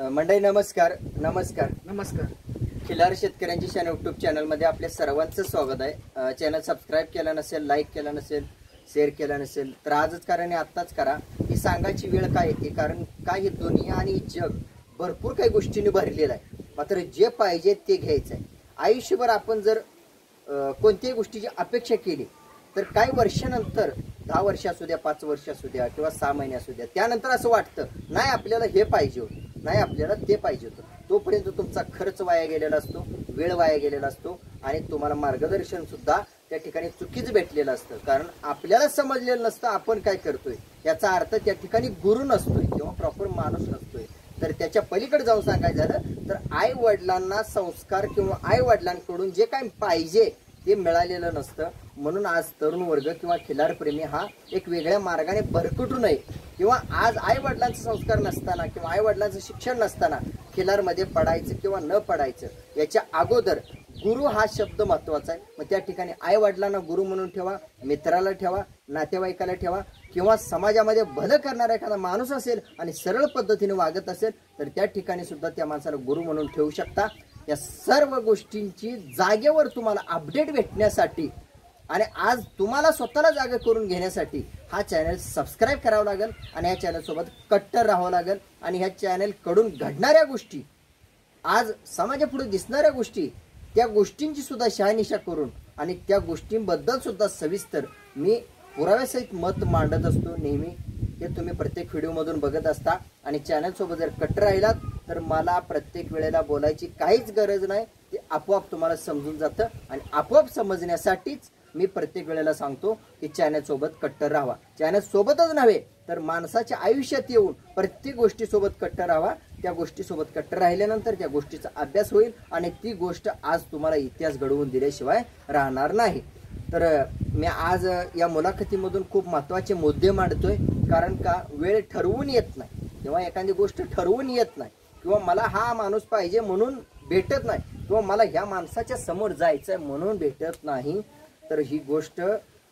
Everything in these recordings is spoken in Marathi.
मंडळी नमस्कार नमस्कार नमस्कार. खिलार शेतकऱ्यांची यूट्यूब चॅनलमध्ये आपल्या सर्वांचं स्वागत आहे. चॅनल सबस्क्राईब केलं नसेल, लाईक केलं नसेल, शेअर केलं नसेल तर आजच करा आणि आत्ताच करा. ही सांगायची वेळ काय आहे, कारण काय ही दुनिया आणि जग भरपूर काही गोष्टींनी भरलेलं आहे. मात्र जे पाहिजे ते घ्यायचं आहे. आयुष्यभर आपण जर कोणत्याही गोष्टीची अपेक्षा केली तर काही वर्षानंतर 10 वर्ष असू द्या, 5 वर्ष असू द्या किंवा 6 महिने असू द्या, त्यानंतर असं वाटतं नाही आपल्याला हे पाहिजे होतं, नाही आपल्याला ते पाहिजे होतं. तोपर्यंत तुमचा खर्च वाया गेलेला असतो, वेळ वाया गेलेला असतो आणि तुम्हाला मार्गदर्शन सुद्धा त्या ठिकाणी चुकीच भेटलेलं असतं. कारण आपल्याला समजलेलं नसतं आपण काय करतोय. याचा अर्थ त्या ठिकाणी गुरु नसतोय किंवा प्रॉपर माणूस नसतोय. तर त्याच्या पलीकडे जाऊन सांगायचं झालं तर आई वडिलांना संस्कार किंवा आई वडिलांकडून जे काही पाहिजे ते मिळालेलं नसतं. म्हणून आज तरुण वर्ग किंवा खिलार प्रेमी हा एक वेगळ्या मार्गाने भरकटू नये किंवा आज आई वडिलांचे संस्कार नसताना किंवा आई वडिलांचं शिक्षण नसताना खिलारमध्ये पडायचं किंवा न पडायचं याच्या अगोदर गुरु हा शब्द महत्वाचा आहे. मग त्या ठिकाणी आई वडिलांना गुरु म्हणून ठेवा, मित्राला ठेवा, नातेवाईकाला ठेवा किंवा समाजामध्ये भलं करणारा एखादा माणूस असेल आणि सरळ पद्धतीने वागत असेल तर त्या ठिकाणी सुद्धा त्या माणसाला गुरु म्हणून ठेवू शकता. या सर्व गोष्टींची जागेवर तुम्हाला अपडेट भेटण्यासाठी आणि आज तुम्हाला स्वतःला जागा करून घेण्यासाठी हा चॅनल सबस्क्राईब करावा लागेल आणि ह्या चॅनलसोबत कट्टर राहावं लागेल. आणि ह्या चॅनलकडून घडणाऱ्या गोष्टी, आज समाजापुढे दिसणाऱ्या गोष्टी, त्या गोष्टींची सुद्धा शहानिशा करून आणि त्या गोष्टींबद्दल सुद्धा सविस्तर मी पुराव्यासहित मत मांडत असतो नेहमी. हे तुम्ही प्रत्येक व्हिडिओमधून बघत असता आणि चॅनलसोबत जर कट्टर राहिलात तर मला प्रत्येक वेळेला बोलायची काहीच गरज नाही. ते आपोआप तुम्हाला समजून जातं आणि आपोआप समजण्यासाठीच मी प्रत्येक वेळेला सांगतो की चॅनल सोबत कट्टर राहावा. चॅनल सोबतच नव्हे तर माणसाच्या आयुष्यात येऊन प्रत्येक गोष्टीसोबत कट्टर राहावा. त्या गोष्टीसोबत कट्टर राहिल्यानंतर त्या गोष्टीचा अभ्यास होईल आणि ती गोष्ट आज तुम्हाला इतिहास घडवून दिल्याशिवाय राहणार नाही. तर मी आज या मुलाखतीमधून खूप महत्त्वाचे मुद्दे मांडतोय. कारण का वेळ ठरवून येत नाही किंवा एखादी गोष्ट ठरवून येत नाही किंवा मला हा माणूस पाहिजे म्हणून भेटत नाही किंवा मला ह्या माणसाच्या समोर जायचं आहे म्हणून भेटत नाही. तर ही गोष्ट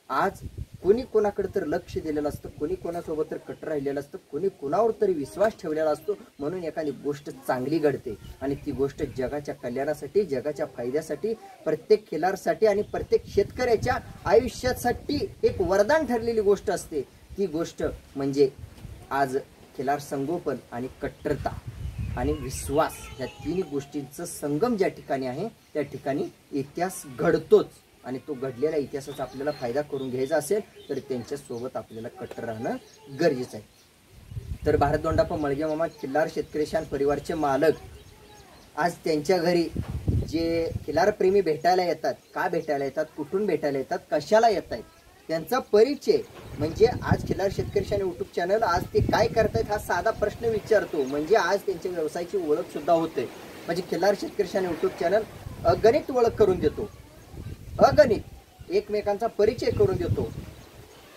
आज कोणी कोणाकडे तर लक्ष दिलेलं असतं, कोणी कोणासोबत तर कट्टर राहिलेलं असतं, कोणी कोणावर तरी विश्वास ठेवलेला असतो. म्हणून एखादी गोष्ट चांगली घडते आणि ती गोष्ट जगाच्या कल्याणासाठी, जगाच्या फायद्यासाठी, प्रत्येक खिलारसाठी आणि प्रत्येक शेतकऱ्याच्या आयुष्यासाठी एक वरदान ठरलेली गोष्ट असते. ती गोष्ट म्हणजे आज खिलार संगोपन आणि कट्टरता आणि विश्वास या तिन्ही गोष्टींचं संगम ज्या ठिकाणी आहे त्या ठिकाणी इतिहास घडतोच. आणि तो घडलेल्या इतिहासाचा आपल्याला फायदा करून घ्यायचा असेल तर त्यांच्यासोबत आपल्याला कट्टर राहणं गरजेचं आहे. तर भारत दोंडाप्पा मळगे मामा खिल्लार शेतकरी शान परिवारचे मालक आज त्यांच्या घरी जे खिलार प्रेमी भेटायला येतात, का भेटायला येतात, कुठून भेटायला येतात, कशाला येत आहेत, त्यांचा परिचय म्हणजे आज खिलार शेतकरी शान यूट्यूब चॅनल आज ते काय करतायत हा साधा प्रश्न विचारतो म्हणजे आज त्यांच्या व्यवसायाची ओळख सुद्धा होते. म्हणजे खिलार शेतकरी शान यूट्यूब चॅनल अगणित ओळख करून देतो, अगणित एकमेकांचा परिचय करून देतो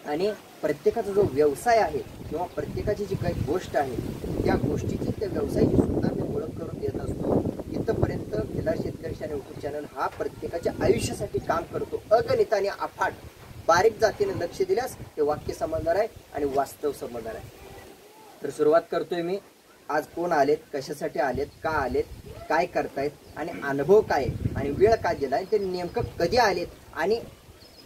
आणि प्रत्येकाचा जो व्यवसाय आहे किंवा प्रत्येकाची जी काही गोष्ट आहे त्या गोष्टीची, त्या व्यवसायाची सुद्धा मी ओळख करून देत असतो. इथंपर्यंत खिलार शेतकरी शान यूट्यूब चॅनल हा प्रत्येकाच्या आयुष्यासाठी काम करतो. अगणित आणि अफाट बारीक जातीने लक्ष दिल्यास ते वाक्य समजणार आहे आणि वास्तव समजणार आहे. तर सुरुवात करतोय मी. आज कोण आलेत, कशासाठी आलेत, का आलेत, काय करतायत आणि अनुभव काय आणि वेळ का दिलाय, ते नेमकं कधी आलेत आणि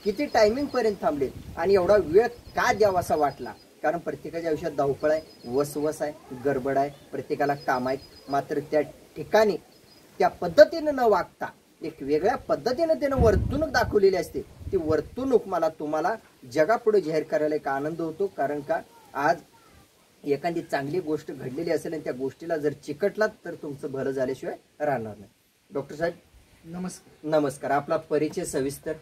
किती टायमिंग पर्यंत थांबलेत आणि एवढा वेळ का द्यावासा वाटला. कारण प्रत्येकाच्या आयुष्यात धावपळ आहे, वसवस आहे, गडबड आहे, प्रत्येकाला काम आहेत. मात्र त्या ठिकाणी त्या पद्धतीने न वागता एक वेगळ्या पद्धतीने त्यानं वर्तणूक दाखवलेली असते. ती वर्तणूक मला तुम्हाला जगापुढे जाहीर करायला एक आनंद होतो. कारण का आज एखादी चांगली गोष्ट घडलेली असेल आणि त्या गोष्टीला जर चिकटलात तर तुमचं भलं झाल्याशिवाय राहणार नाही. डॉक्टर साहेब नमस्कार. नमस्कार. आपला परिचय सविस्तर.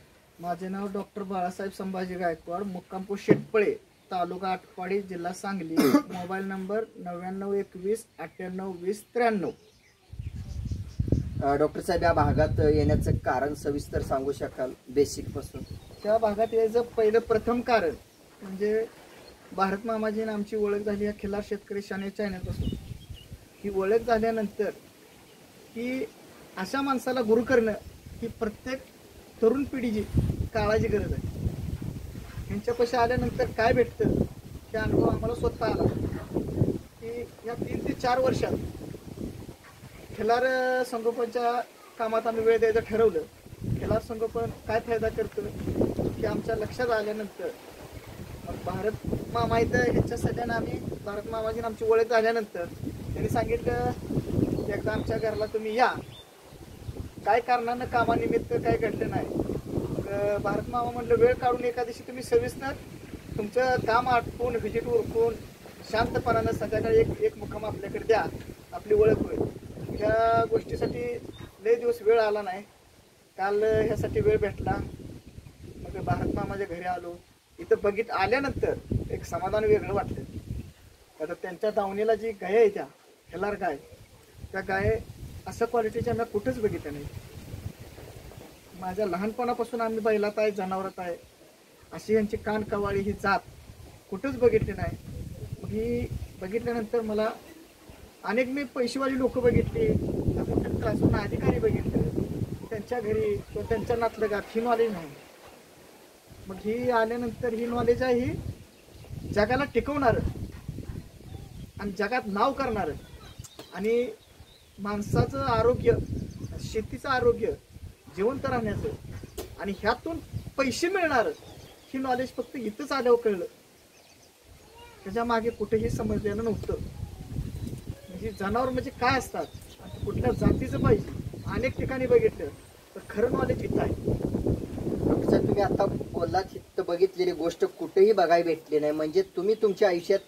माझे नाव डॉक्टर बाळासाहेब संभाजी गायकवाड, मुक्काम पोस्ट शेटपळे, तालुका आटपाडी, जिल्हा सांगली. Mobile number 9921 9820 93. डॉक्टर साहेब या भागात येण्याचं कारण सविस्तर सांगू शकाल बेसिक पासून? त्या भागात यायचं पहिलं प्रथम कारण म्हणजे भारत मामाजीने आमची ओळख झाली या खिलार शेतकरी शान चॅनलपासून. ही ओळख झाल्यानंतर की अशा माणसाला गुरु करणं ही प्रत्येक तरुण पिढीची काळाची गरज आहे. यांच्यापाशी आल्यानंतर काय भेटतं हे अनुभव आम्हाला स्वतः आला की या 3 ते 4 वर्षात खिलार संगोपनच्या कामात आम्ही वेळ द्यायचं ठरवलं. खिलार संगोपन काय फायदा करतं की आमच्या लक्षात आल्यानंतर मग भारत मामा इथं ह्याच्या सगळ्यांना आम्ही भारत मामाची आमची ओळख झाल्यानंतर त्यांनी सांगितलं एकदा आमच्या घराला तुम्ही या, काय कारणानं कामानिमित्त काय घडलं नाही. मग भारत मामा म्हटलं वेळ काढून एका दिवशी तुम्ही सविस्तर तुमचं काम आटपून व्हिजिट उरकून शांतपणानं संध्याकाळी एक मुक्काम आपल्याकडे द्या, आपली ओळख होईल. ह्या गोष्टीसाठी लय दिवस वेळ आला नाही, काल ह्यासाठी वेळ भेटला. मग भारत मामाच्या घरी आलो. इथं आल्यानंतर एक समाधान वेगळं वाटलं. आता त्यांच्या दावणीला जी गाय आहे त्या खिलार गाय, त्या गाय अशा क्वालिटीच्या मी कुठंच बघितल्या नाही. माझ्या लहानपणापासून आम्ही बैलात आहे, जनावरात आहे, अशी यांची कान कवाळी ही जात कुठंच बघितली नाही. मग ही बघितल्यानंतर मला अनेक मी पैसेवाली लोक बघितली, मोठ्या क्लासवरून अधिकारी बघितले, त्यांच्या घरी किंवा त्यांच्या नातलगात ही नॉलेज नाही. मग ही आल्यानंतर ही नॉलेज आहे ही जगाला टिकवणारं आणि जगात नाव करणारं आणि माणसाचं आरोग्य, शेतीचं आरोग्य जिवंत राहण्याचं आणि ह्यातून पैसे मिळणार ही नॉलेज फक्त इथंच आल्यावर कळलं. त्याच्या मागे कुठेही समजलेलं नव्हतं. म्हणजे जनावर म्हणजे काय असतात, कुठल्या जातीचं पाहिजे अनेक ठिकाणी बघितलं, तर खरं नॉलेज इथं आहे. तुम्ही आता बोललात इथं बघितलेली गोष्ट कुठेही बघायला भेटली नाही. म्हणजे तुम्ही तुमच्या आयुष्यात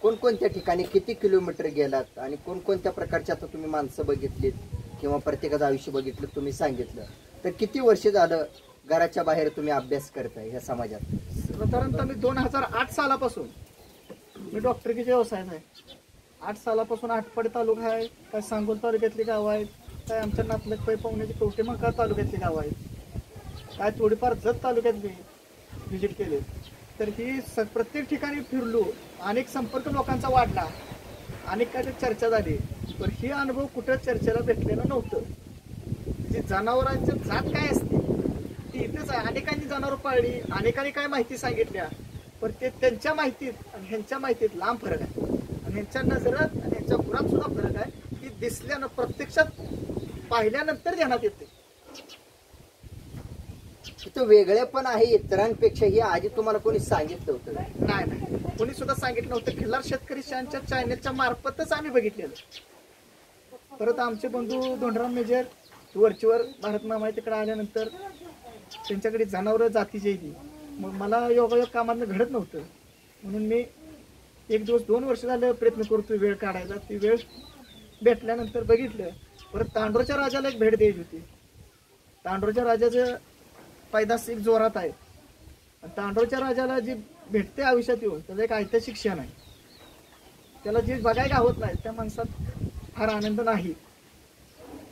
कोणकोणत्या ठिकाणी किती किलोमीटर गेलात आणि कोणकोणत्या प्रकारची आता तुम्ही माणसं बघितलीत किंवा प्रत्येकाचं आयुष्य बघितलं तुम्ही सांगितलं, तर किती वर्ष झालं घराच्या बाहेर तुम्ही अभ्यास करताय ह्या समाजात? साधारणतः मी 2008 सालापासून मी डॉक्टरकीच्या व्यवसायात आहे. 8 सालापासून आटपाडी तालुका आहे, काय सांगोल तालुक्यातली गावं आहेत, काय आमच्या नातलग पै पाहुण्याची कवटेमंकाळ तालुक्यातली गावं आहेत, काय थोडीफार जत तालुक्यातली व्हिजिट केले. तर ही प्रत्येक ठिकाणी फिरलो, अनेक संपर्क लोकांचा वाढला, अनेक काय चर्चा झाली. पण ही अनुभव कुठं चर्चेला भेटलेलं नव्हतं. जी जनावरांची जात काय असते ती इथेच आहे. अनेकांनी जनावर पाळली, अनेकांनी काय माहिती सांगितल्या, पण ते त्यांच्या माहितीत आणि ह्यांच्या माहितीत लांब फरक आहे. आणि ह्यांच्या नजरात आणि ह्यांच्या गुणात सुद्धा फरक आहे की दिसल्यानं प्रत्यक्षात पाहिल्यानंतर ध्यानात येते. तो वेगळे पण आहे इतरांपेक्षा, ही आधी तुम्हाला कोणी सांगितलं होतं? नाही, कोणी सुद्धा सांगितलं नव्हतं. खिल्लार शेतकरी शांच्या चॅनलच्या मार्फतच आम्ही बघितलेलं. परत आमचे बंधू धोंडराम मेजर वरचीवर भारत मामा तिकडे आल्यानंतर त्यांच्याकडे जनावरं जातीची येते. मग मला योगायोग कामांना घडत नव्हतं, म्हणून मी एक दिवस 2 वर्ष झालं प्रयत्न करतो वेळ काढायचा. ती वेळ भेटल्यानंतर बघितलं. परत तांडोरच्या राजाला एक भेट द्यायची होती. तांडोरच्या राजाचं पैदास एक जोरात आहे. आणि तांडोरच्या राजाला जी भेटते आयुष्यात येऊन त्याचं एक ऐतिहासिक क्षण आहे. त्याला जे बघायला होत नाही त्या माणसात फार आनंद नाही.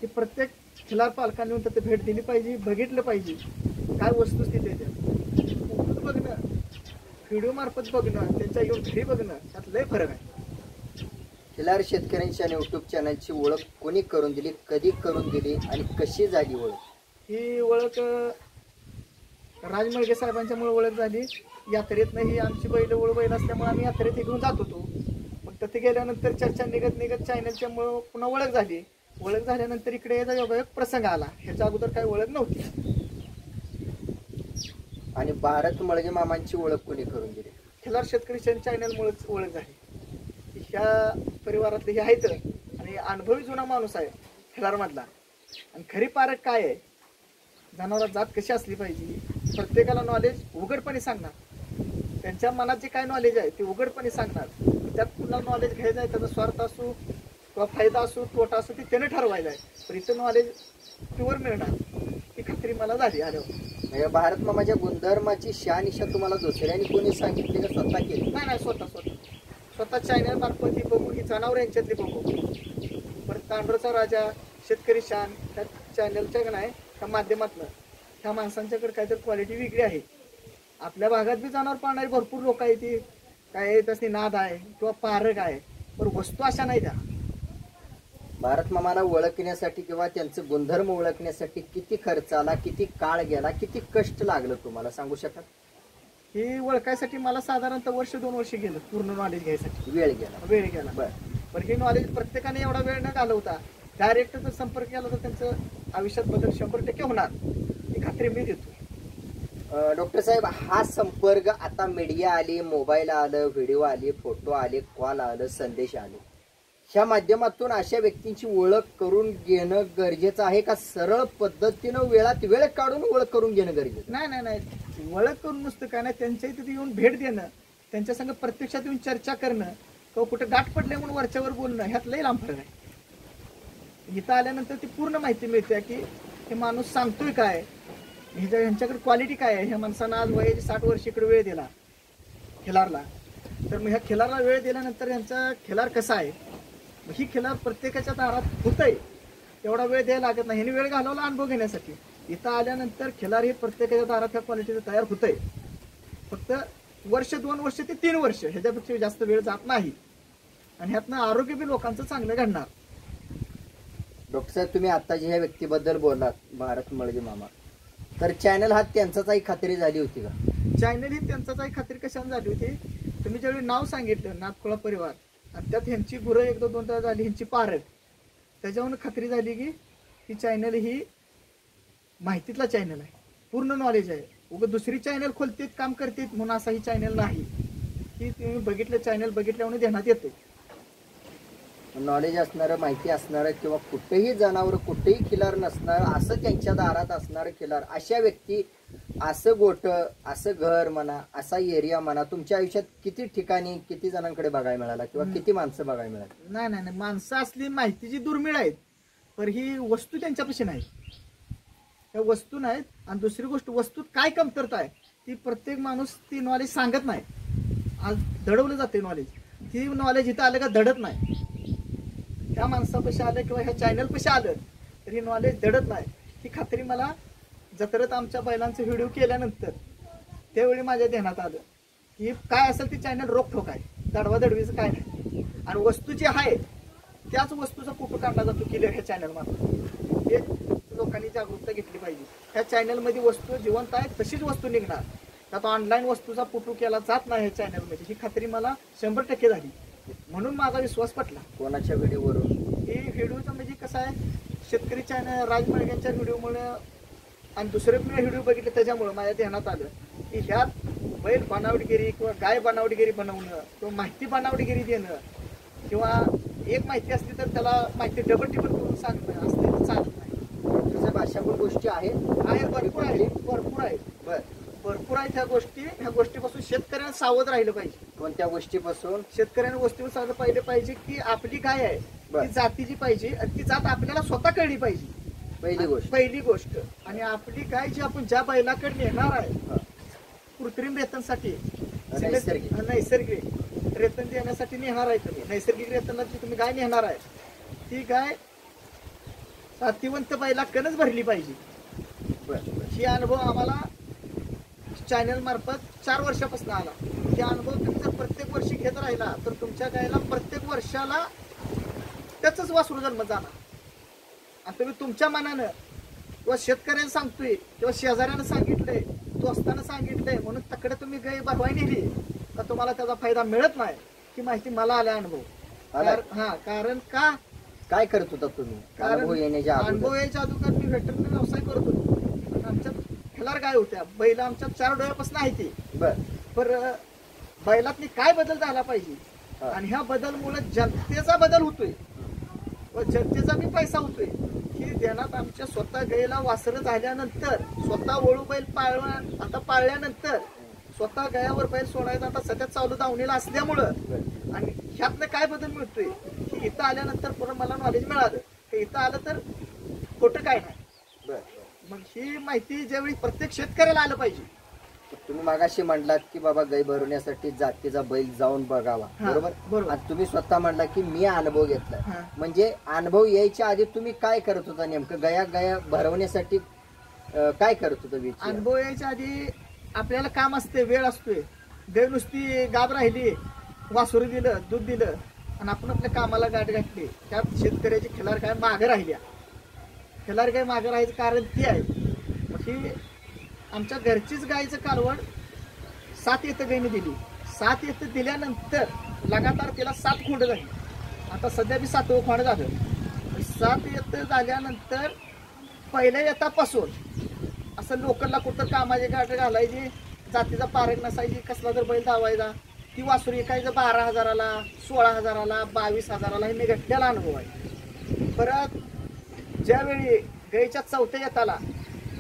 की प्रत्येक खिलार पालकांनी येऊन तिथे भेट दिली पाहिजे, बघितलं पाहिजे काय वस्तुस्थिती आहे त्या बघणं, व्हिडिओ मार्फत बघणं, त्यांच्या येऊन घरी बघणं, त्यात लय फरक आहे. खिलार शेतकऱ्यांच्या यूट्यूब चॅनलची ओळख कोणी करून दिली, कधी करून दिली आणि कशी झाली ओळख? ही ओळख राजमळगे साहेबांच्यामुळे ओळख झाली. यात्रेतनं ही आमची बैल असल्यामुळे आम्ही यात्रेत घेऊन जात होतो. मग तिथे गेल्यानंतर चर्चा निघत चॅनलच्यामुळं पुन्हा ओळख झाली. ओळख झाल्यानंतर इकडे याचा योगायोग प्रसंग आला. ह्याच्या अगोदर काही ओळख नव्हती. आणि भारत मळगे मामांची ओळख कोणी करून दिली? खिलार शेतकरी चॅनलमुळेच ओळख झाली. ह्या परिवारातले हे आहेत आणि अनुभवी जुना माणूस आहे खिलारमधला. आणि खरी पारख काय आहे, जनावरात जात कशी असली पाहिजे, प्रत्येकाला नॉलेज उघडपणे सांगणार. त्यांच्या मनात जे काय नॉलेज आहे ते उघडपणे सांगणार. त्यात कुणाला नॉलेज घ्यायचं आहे, त्याचा स्वार्थ असो किंवा फायदा असो तोटा असो ते त्याने ठरवायला आहे. पण इथं नॉलेज प्युअर मिळणार ही खात्री मला झाली आल्यावर. भारत मामाच्या गुणधर्माची शहानिशा तुम्हाला दुसऱ्याने कोणी सांगितली का स्वतः केली? नाही, स्वतः चॅनल मार्फत ही बघू, ही जनावर यांच्यातली बघू. परत तांडोरचा राजा, शेतकरी शान, त्या चॅनलच्या नाही त्या माध्यमातून ह्या माणसांच्याकडे काहीतरी क्वालिटी वेगळी आहे. आपल्या भागात बी जनावर पाळणारी भरपूर लोक आहेत. ती काय तसली नाद आहे किंवा पारक आहे, पण वस्तू अशा नाही त्या. भारत मामाला ओळखण्यासाठी किंवा त्यांचं गुणधर्म ओळखण्यासाठी किती खर्च आला, किती काळ गेला, किती कष्ट लागलं तुम्हाला सांगू शकाल? ही ओळखायसाठी मला साधारणतः 1-2 वर्ष गेलं पूर्ण नॉलेज घ्यायसाठी. वेळ गेला. बरं. पण हे नॉलेज प्रत्येकाने एवढा वेळ न घालवता डायरेक्ट जर संपर्क केला तर त्यांचं आयुष्यात बदल 100% होणार, ही खात्री मी देतो. डॉक्टर साहेब, हा संपर्क आता मीडिया आली, मोबाईल आलं, व्हिडिओ आले, फोटो आले, कॉल आलं, संदेश आले, ह्या माध्यमातून अशा व्यक्तींची ओळख करून घेणं गरजेचं आहे का सरळ पद्धतीनं वेळात वेळ काढून ओळख करून घेणं गरजेचं? नाही, ओळख करून नुसतं काय नाही, त्यांच्या इथे येऊन भेट देणं, त्यांच्या संग प्रत्यक्षात येऊन चर्चा करणं किंवा कुठं गाठ पडले म्हणून वरच्यावर बोलणं, ह्यात लई लांब फरक आहे. इथं आल्यानंतर ती पूर्ण माहिती मिळते की हे माणूस सांगतोय काय, ह्यांच्याकडे क्वालिटी काय आहे. ह्या माणसानं आज वयाची 60 वर्ष इकडे वेळ दिला खिलारला, तर मग ह्या खिलारला वेळ दिल्यानंतर ह्यांचा खिलार कसा आहे, ही खिलार प्रत्येकाच्या दारात होतंय, तेवढा वेळ द्यायला लागत नाही. ह्यांनी वेळ घालवला अनुभव घेण्यासाठी. इथं आल्यानंतर खिलार हे प्रत्येकाच्या दारात ह्या क्वालिटीचं तयार होतंय. फक्त वर्ष 2 वर्ष ते 3 वर्ष ह्याच्यापेक्षा जास्त वेळ जात नाही, आणि ह्यातनं आरोग्य बी लोकांचं चांगलं घडणार. डॉक्टर साहेब, तुम्ही आता ह्या व्यक्तीबद्दल बोललात, भारत मळगे मामा, तर चॅनल हा त्यांचाही खात्री झाली होती का? चॅनल ही त्यांचाही खात्री कशाने झाली होती, तुम्ही ज्यावेळी नाव सांगितलं नाथखोळा परिवार, आणि त्यात ह्यांची गुरं 1-2 झाली, ह्यांची पारड, त्याच्यावरून खात्री झाली की ही चॅनल ही माहितीतला चॅनल आहे, पूर्ण नॉलेज आहे. उगा दुसरी चॅनल खोलतेत, काम करतेत म्हणून असा ही चॅनल नाही, की तुम्ही बघितलं चॅनल बघितल्यावर ध्यानात येते. नॉलेज असणारं, माहिती असणारं, किंवा कुठेही जनावर, कुठेही खिलार नसणारं, असं त्यांच्या दारात असणारं खिलार, अशा व्यक्ती, असं गोट, असं घर म्हणा, असा एरिया म्हणा, तुमच्या आयुष्यात किती ठिकाणी, किती जणांकडे बघायला मिळाला, किंवा किती माणसं बघायला मिळाली? नाही, माणसं असली माहितीची दुर्मिळ आहेत, पण ही वस्तू त्यांच्यापाशी नाही, त्या वस्तू नाहीत. आणि दुसरी गोष्ट, वस्तूत काय कमतरता आहे ती प्रत्येक माणूस ती नॉलेज सांगत नाही. आज दडवलं जाते नॉलेज, ती नॉलेज इथं आलं का दडत नाही. त्या माणसापाशी आलं किंवा ह्या चॅनल पाशी आलं तर ही नॉलेज दडत नाही. ही खात्री मला जत्रेत आमच्या बैलांचे व्हिडिओ केल्यानंतर त्यावेळी माझ्या ध्यानात आलं की काय असेल ती चॅनल रोखोक आहे, दडवादडवीचं काय नाही. आणि वस्तू जी आहे त्याच वस्तूचा फोटो काढला जातो क्लिअर ह्या चॅनलमध्ये. हे लोकांनी जागरूकता घेतली पाहिजे. ह्या चॅनलमध्ये वस्तू जिवंत आहे, तशीच वस्तू निघणार. त्यात ऑनलाईन वस्तूचा फोटो केला जात नाही ह्या चॅनलमध्ये, ही खात्री मला 100% झाली, म्हणून माझा विश्वास पटला. कोणाच्या व्हिडिओवरून? हे व्हिडिओचं म्हणजे कसं आहे, शेतकरी चॅनल राज मळग्यांच्या व्हिडिओमुळे आणि दुसरे पण व्हिडिओ बघितले त्याच्यामुळे माझ्या ध्यानात आलं की ह्यात बैल बनावटगिरी किंवा गाय बनावटगिरी बनवणं किंवा माहिती बनावटगिरी देणं, किंवा एक माहिती असली तर त्याला माहिती डबल टिबल करून सांगणं असते तर चालत नाही. साहेब, अशा पण गोष्टी आहेत? भरपूर आहेत. भरपूर आहेत ह्या गोष्टीपासून शेतकऱ्यांना सावध राहिलं पाहिजे. कोणत्या गोष्टीपासून? शेतकऱ्यांना गोष्टीवर सावध पाहिजे की आपली गाय आहे ती जातीची पाहिजे, आणि ती जात आपल्याला स्वतः कळली पाहिजे, पहिली गोष्ट. आणि आपली गाय जी आपण ज्या बैलाकडे नेणार आहे कृत्रिम रेतनसाठी, नैसर्गिक रेतन देण्यासाठी नेणार आहे तुम्ही, नैसर्गिक रेतनला जी तुम्ही गाय नेणार आहे ती गाय साथिवंत बैलाकडनंच भरली पाहिजे. ही अनुभव आम्हाला चॅनल मार्फत 4 वर्षापासून आला. ते अनुभव तुम्ही जर प्रत्येक वर्षी घेत राहिला तर तुमच्या गायला प्रत्येक वर्षाला त्याच वासरू जन्म जाणार. आणि तुम्ही तुमच्या मनानं किंवा शेतकऱ्यानं सांगतोय किंवा शेजाऱ्यानं सांगितलंय, दोस्तानं सांगितलंय म्हणून तकडे तुम्ही गाय भरवाय नेली तर तुम्हाला त्याचा फायदा मिळत नाही. ही माहिती मला आल्या अनुभव. कारण का काय करत होता तुम्ही? अनुभव यायच्या अगोदर मी वेटरनरी व्यवसाय करत होतो. आमच्यात खिलार गाय होत्या, बैल आमच्या 4 डोळ्यापासून आहे ती. बरं, बैलातनी काय बदल झाला पाहिजे, आणि ह्या बदलमुळे जनतेचा बदल होतोय व जनतेचा बी पैसा होतोय. ही ध्यानात आमच्या स्वतः गायला वासरं झाल्यानंतर, स्वतः वळू बैल पाळल्यानंतर स्वतः गायावर बैल सोडायचा आता सध्या चालू दावणीला असल्यामुळं, आणि ह्यातनं काय बदल मिळतोय की इथं आल्यानंतर पुन्हा मला नॉलेज मिळालं की इथं आलं तर खोटं काय नाही. मग ही माहिती ज्यावेळी प्रत्येक शेतकऱ्याला आलं पाहिजे. तुम्ही मागाशी म्हणलात की बाबा गाय भरवण्यासाठी जातीचा बैल जाऊन बघावा, बरोबर? आणि तुम्ही स्वतः म्हणला की मी अनुभव घेतला. म्हणजे अनुभव यायच्या आधी तुम्ही काय करत होता नेमकं? गाया भरवण्यासाठी काय करत होता? अनुभव यायच्या आधी आपल्याला काम असते, वेळ असतोय. गाय नुसती गाब राहिली, वासरू दिलं, दूध दिलं आणि आपण आपल्या कामाला गाठ घातली, त्यात शेतकऱ्याची खिलार गाय मागं राहिल्या. खिलार गाय मागं राहायचं कारण ती आहे. मग ही आमच्या घरचीच गायचं कालवड 7 येतं गायने दिली. 7 येतं दिल्यानंतर लगातार तिला 7 खोंड झाली. आता सध्या बी 7वं खोंड झालं. 7 येत झाल्यानंतर पहिल्या येतापासून असं लोकलला कुठं कामाची गाठ घालायची, जातीचा पारख नसायची, कसला जर बैल धावायचा ती वासरू विकायचं 12,000ला, 16,000ला, 22,000ला, हे मी घेतलेला अनुभव आहे. परत ज्यावेळी गाईच्या 4थ्या येताला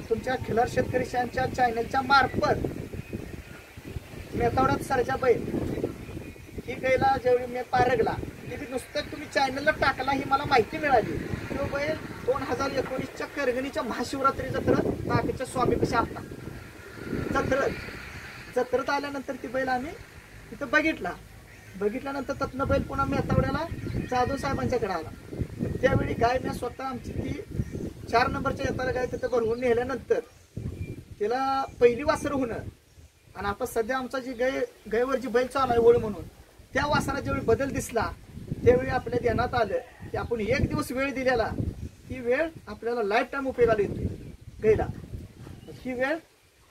तुमच्या खिलार शेतकरी चॅनलच्या मार्फत मेथवड्यात सरजा बैल ही गाईला ज्यावेळी मी पारगला ती नुसतं तुम्ही चॅनलला टाकला ही मला माहिती मिळाली. तो बैल 2019च्या करगणीच्या महाशिवरात्री जत्रेत नागेच्या स्वामी कशा आलता. जत्रेत आल्यानंतर ती बैल आम्ही तिथं बघितल्यानंतर तत्न बैल पुन्हा मेथवड्याला जाधव साहेबांच्याकडे आला. त्यावेळी गाय मी स्वतः आमची ती 4 नंबरच्या येताला गाय तिथं भरवून नेल्यानंतर तिला पहिली वासर होणं आणि आता सध्या आमचा जी गायवर जी बैल चालू आहे ओळ म्हणून त्या वासरात ज्यावेळी बदल दिसला त्यावेळी आपल्या ध्यानात आलं की आपण 1 दिवस वेळ दिलेला ती वेळ आपल्याला लाईफ टाईम उपयोगाला येते गायला. ही वेळ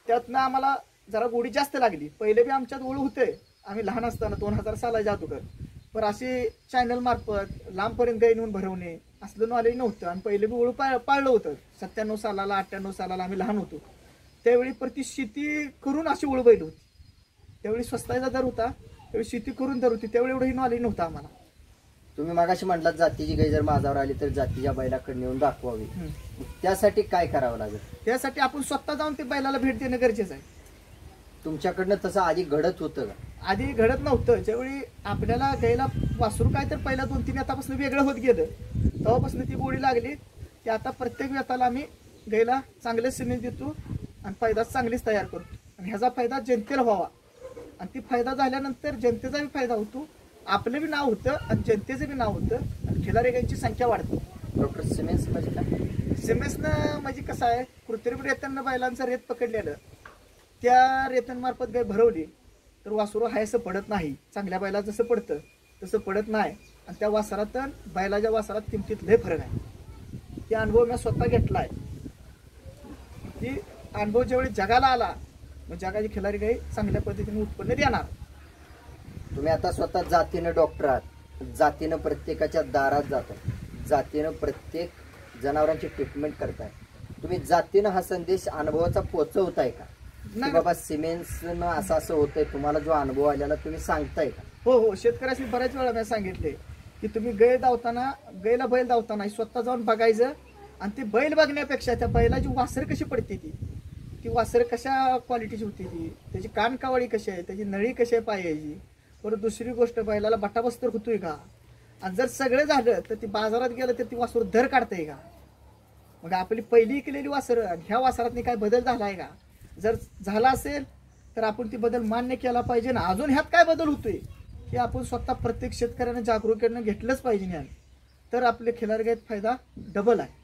त्यातनं आम्हाला जरा गोडी जास्त लागली. पहिले बी आमच्यात ओळ होते आम्ही लहान असताना 2000 साला जातो कर, पण अशी चॅनल मार्फत लांबपर्यंत गाय नेऊन भरवणे असलं नॉलेज नव्हतं. आणि पहिले बी ओळू पाळलं होतं 97 सालाला 98 सालाला आम्ही लहान होतो त्यावेळी प्रति शेती करून अशी ओळ बैल होती. त्यावेळी स्वस्ताचा दर होता, त्यावेळी शेती करून दर होती, त्यावेळी एवढंही नॉलेज नव्हतं आम्हाला. तुम्ही मागाशी म्हटलात जातीची गाय जर माझ्यावर आली तर जातीच्या बैलाकडे नेऊन दाखवावी, त्यासाठी काय करावं लागेल? त्यासाठी आपण स्वतः जाऊन ते बैलाला भेट देणं गरजेचं आहे. तुमच्याकडनं तसं आधी घडत होतं का? आधी घडत नव्हतं. ज्यावेळी आपल्याला गायला वासरू काय तर पहिल्या 2-3 येतापासून वेगळं होत गेलं तेव्हापासून ती गोडी लागली. की आता प्रत्येक वेताला आम्ही गायला चांगले सिमेंट देतो आणि फायदा चांगलीच तयार करतो आणि ह्याचा फायदा जनतेला व्हावा. आणि ती फायदा झाल्यानंतर जनतेचा बी फायदा होतो, आपलं बी नाव होतं आणि जनतेचं बी नाव होतं आणि खिलारी गायींची संख्या वाढते. डॉक्टर सिमेंट्स म्हणजे काय? सिमेंट्सनं म्हणजे कसं आहे, कृत्रिम रेत्यांना बैलांचं रेत पकडलेलं त्या रेत्यांमार्फत गाय भरवली तर वासरू हाय असं पडत नाही. चांगल्या बैला जसं पडतं तसं पडत नाही. आणि त्या वासरात बैलाच्या वासरात किमतीत लय फरक आहे. ते अनुभव मी स्वतः घेतला आहे. ती अनुभव ज्यावेळी जगाला आला मग जगाची खिलारी गाई चांगल्या पद्धतीने उत्पन्न देणार. तुम्ही आता स्वतः जातीनं डॉक्टर आहात, जातीनं प्रत्येकाच्या दारात जातो, जातीनं प्रत्येक जनावरांची ट्रीटमेंट करताय. तुम्ही जातीनं हा संदेश अनुभवाचा पोहोचवताय का? बाबा सिमेंट्सनं असं असं होतंय, तुम्हाला जो अनुभव आलेला तुम्ही सांगताय का? हो, शेतकऱ्याशी बऱ्याच वेळा मी सांगितले की तुम्ही गायला बैल धावताना स्वतः जाऊन बघायचं आणि ती बैल बघण्यापेक्षा त्या बैलाची वासर कशी पडते ती वासर कशा क्वालिटीची होती, त्याची कानकावळी कशी आहे, त्याची नळी कशी आहे पायाची. परत दुसरी गोष्ट बैलाला बटाबस्तर होतोय का, आणि जर सगळं झालं तर ती बाजारात गेलं तर ती वासर दर काढताय का. मग आपली पहिली केलेली वासर ह्या वासरात काय बदल झालाय का? जर झाला असेल तर आपण ती बदल मान्य केला पाहिजे ना. अजून ह्यात काय बदल होतोय की आपण स्वतः प्रत्येक शेतकऱ्याने जागरूकतेनं घेतलंच पाहिजे ज्ञान, तर आपले खिलारी गायीत फायदा डबल आहे.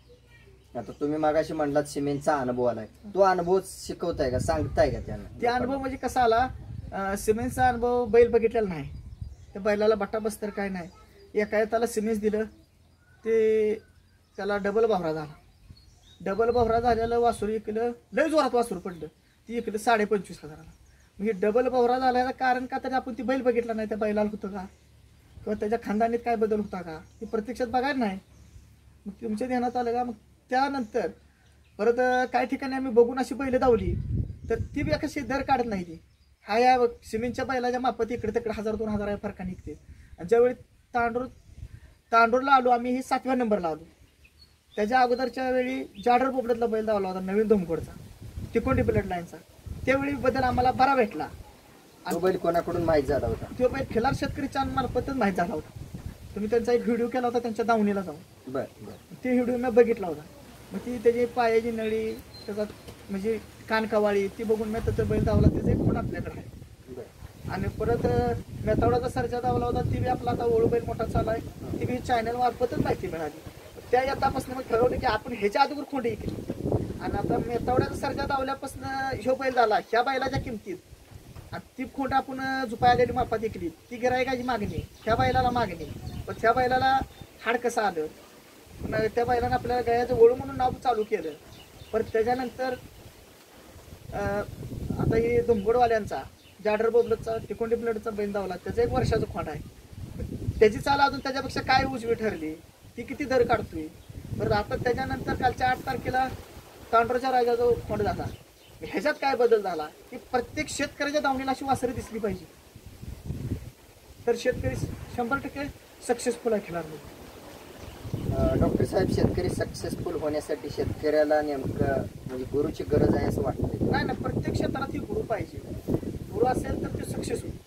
आता तुम्ही मागाशी म्हणलात सिमेंटचा अनुभव आलाय, तो अनुभव शिकवताय का, सांगताय का त्यांना? ते अनुभव म्हणजे कसा आला, सिमेंटचा अनुभव बैल बघितलेला नाही. त्या बैलाला बटाबस्तर काय नाही. एका येताला सिमेंट दिलं ते त्याला डबल भावरा झाला. डबल भावरा झालेलं वासरू इकलं, लय जोरात वासरू पडलं, ती इकलं 25,500 म्हणजे डबल भावरा झाल्याचं कारण का तर आपण ती बैल बघितला नाही. त्या बैलाला होतं का किंवा त्याच्या खानदानीत काय बदल होता का ती प्रत्यक्षात बघायला नाही. मग तुमच्या ध्यानात आलं का? मग त्यानंतर परत काही ठिकाणी आम्ही बघून अशी बैल धावली तर ती बी कशी दर काढत नाही. ती हा या सिमेंटच्या बैलाच्या मापात इकडे तिकडे 1000-2000 फरका निघते. आणि ज्यावेळी तांडूरला आलो आम्ही, ही 7व्या नंबरला आलो. त्याच्या अगोदरच्या वेळी जाडर पोपड्यातला बैल धावला होता नवीन धुमकोडचा, तिकोंडी ब्लड लाईनचा. त्यावेळी बदल आम्हाला बरा भेटला. तो बैल कोणाकडून माहीत झाला होता? तो बैल खिलार शेतकरी चॅनल मार्फतच माहीत झाला होता. तुम्ही त्यांचा एक व्हिडिओ केला होता त्यांच्या दावणीला जाऊन, ते व्हिडिओ मी बघितला होता. मग ती त्याची पायाची नळी, त्याचा म्हणजे कानकावाळी ती बघून मी त्याचा बैल धावला. त्याचा एक फोन आपल्याकडे आहे. आणि परत मेथवडाचा सरजा धावला होता, ती बी आपला आता ओळू बैल मोठा चालू आहे, ती बी चॅनल मार्फतच माहिती मिळाली. त्या येतापासून मग ठरवलं की आपण ह्याच्या अगोदर खोंडी केली. आणि आता मेथवड्याचा सरजा धावल्यापासून ह्यो बैल झाला ह्या बैलाच्या किमतीत, आणि ती खोंड आपण झुपायलेली मापात विकली, ती गिरायकाची मागणी, ह्या बैलाला मागणी. पण त्या बैलाला हाड कसं आलं, त्या बैलानं आपल्याला गायाचं ओळू म्हणून नाव चालू केलं. परत त्याच्यानंतर आता हे धुमगोडवाल्यांचा जाडर बोबलतचा तिकोंडी ब्लडचा बैल धावला, त्याचा 1 वर्षाचा खोंड आहे. त्याची चाल अजून त्याच्यापेक्षा काय उजवी ठरली, ती किती दर काढतोय बरं आता त्याच्यानंतर कालच्या 8 तारखेला तांडोरच्या राजाचा खोंड झाला. ह्याच्यात काय बदल झाला की प्रत्येक शेतकऱ्याच्या दावणीला अशी वासरं दिसली पाहिजे, तर शेतकरी 100% सक्सेसफुल आहे खिलारमध्ये. डॉक्टर साहेब, शेतकरी सक्सेसफुल होण्यासाठी शेतकऱ्याला नेमकं म्हणजे गुरुची गरज आहे असं वाटतं? नाही, प्रत्येक क्षेत्रात ही गुरु पाहिजे. गुरु असेल तर ते सक्सेस होईल.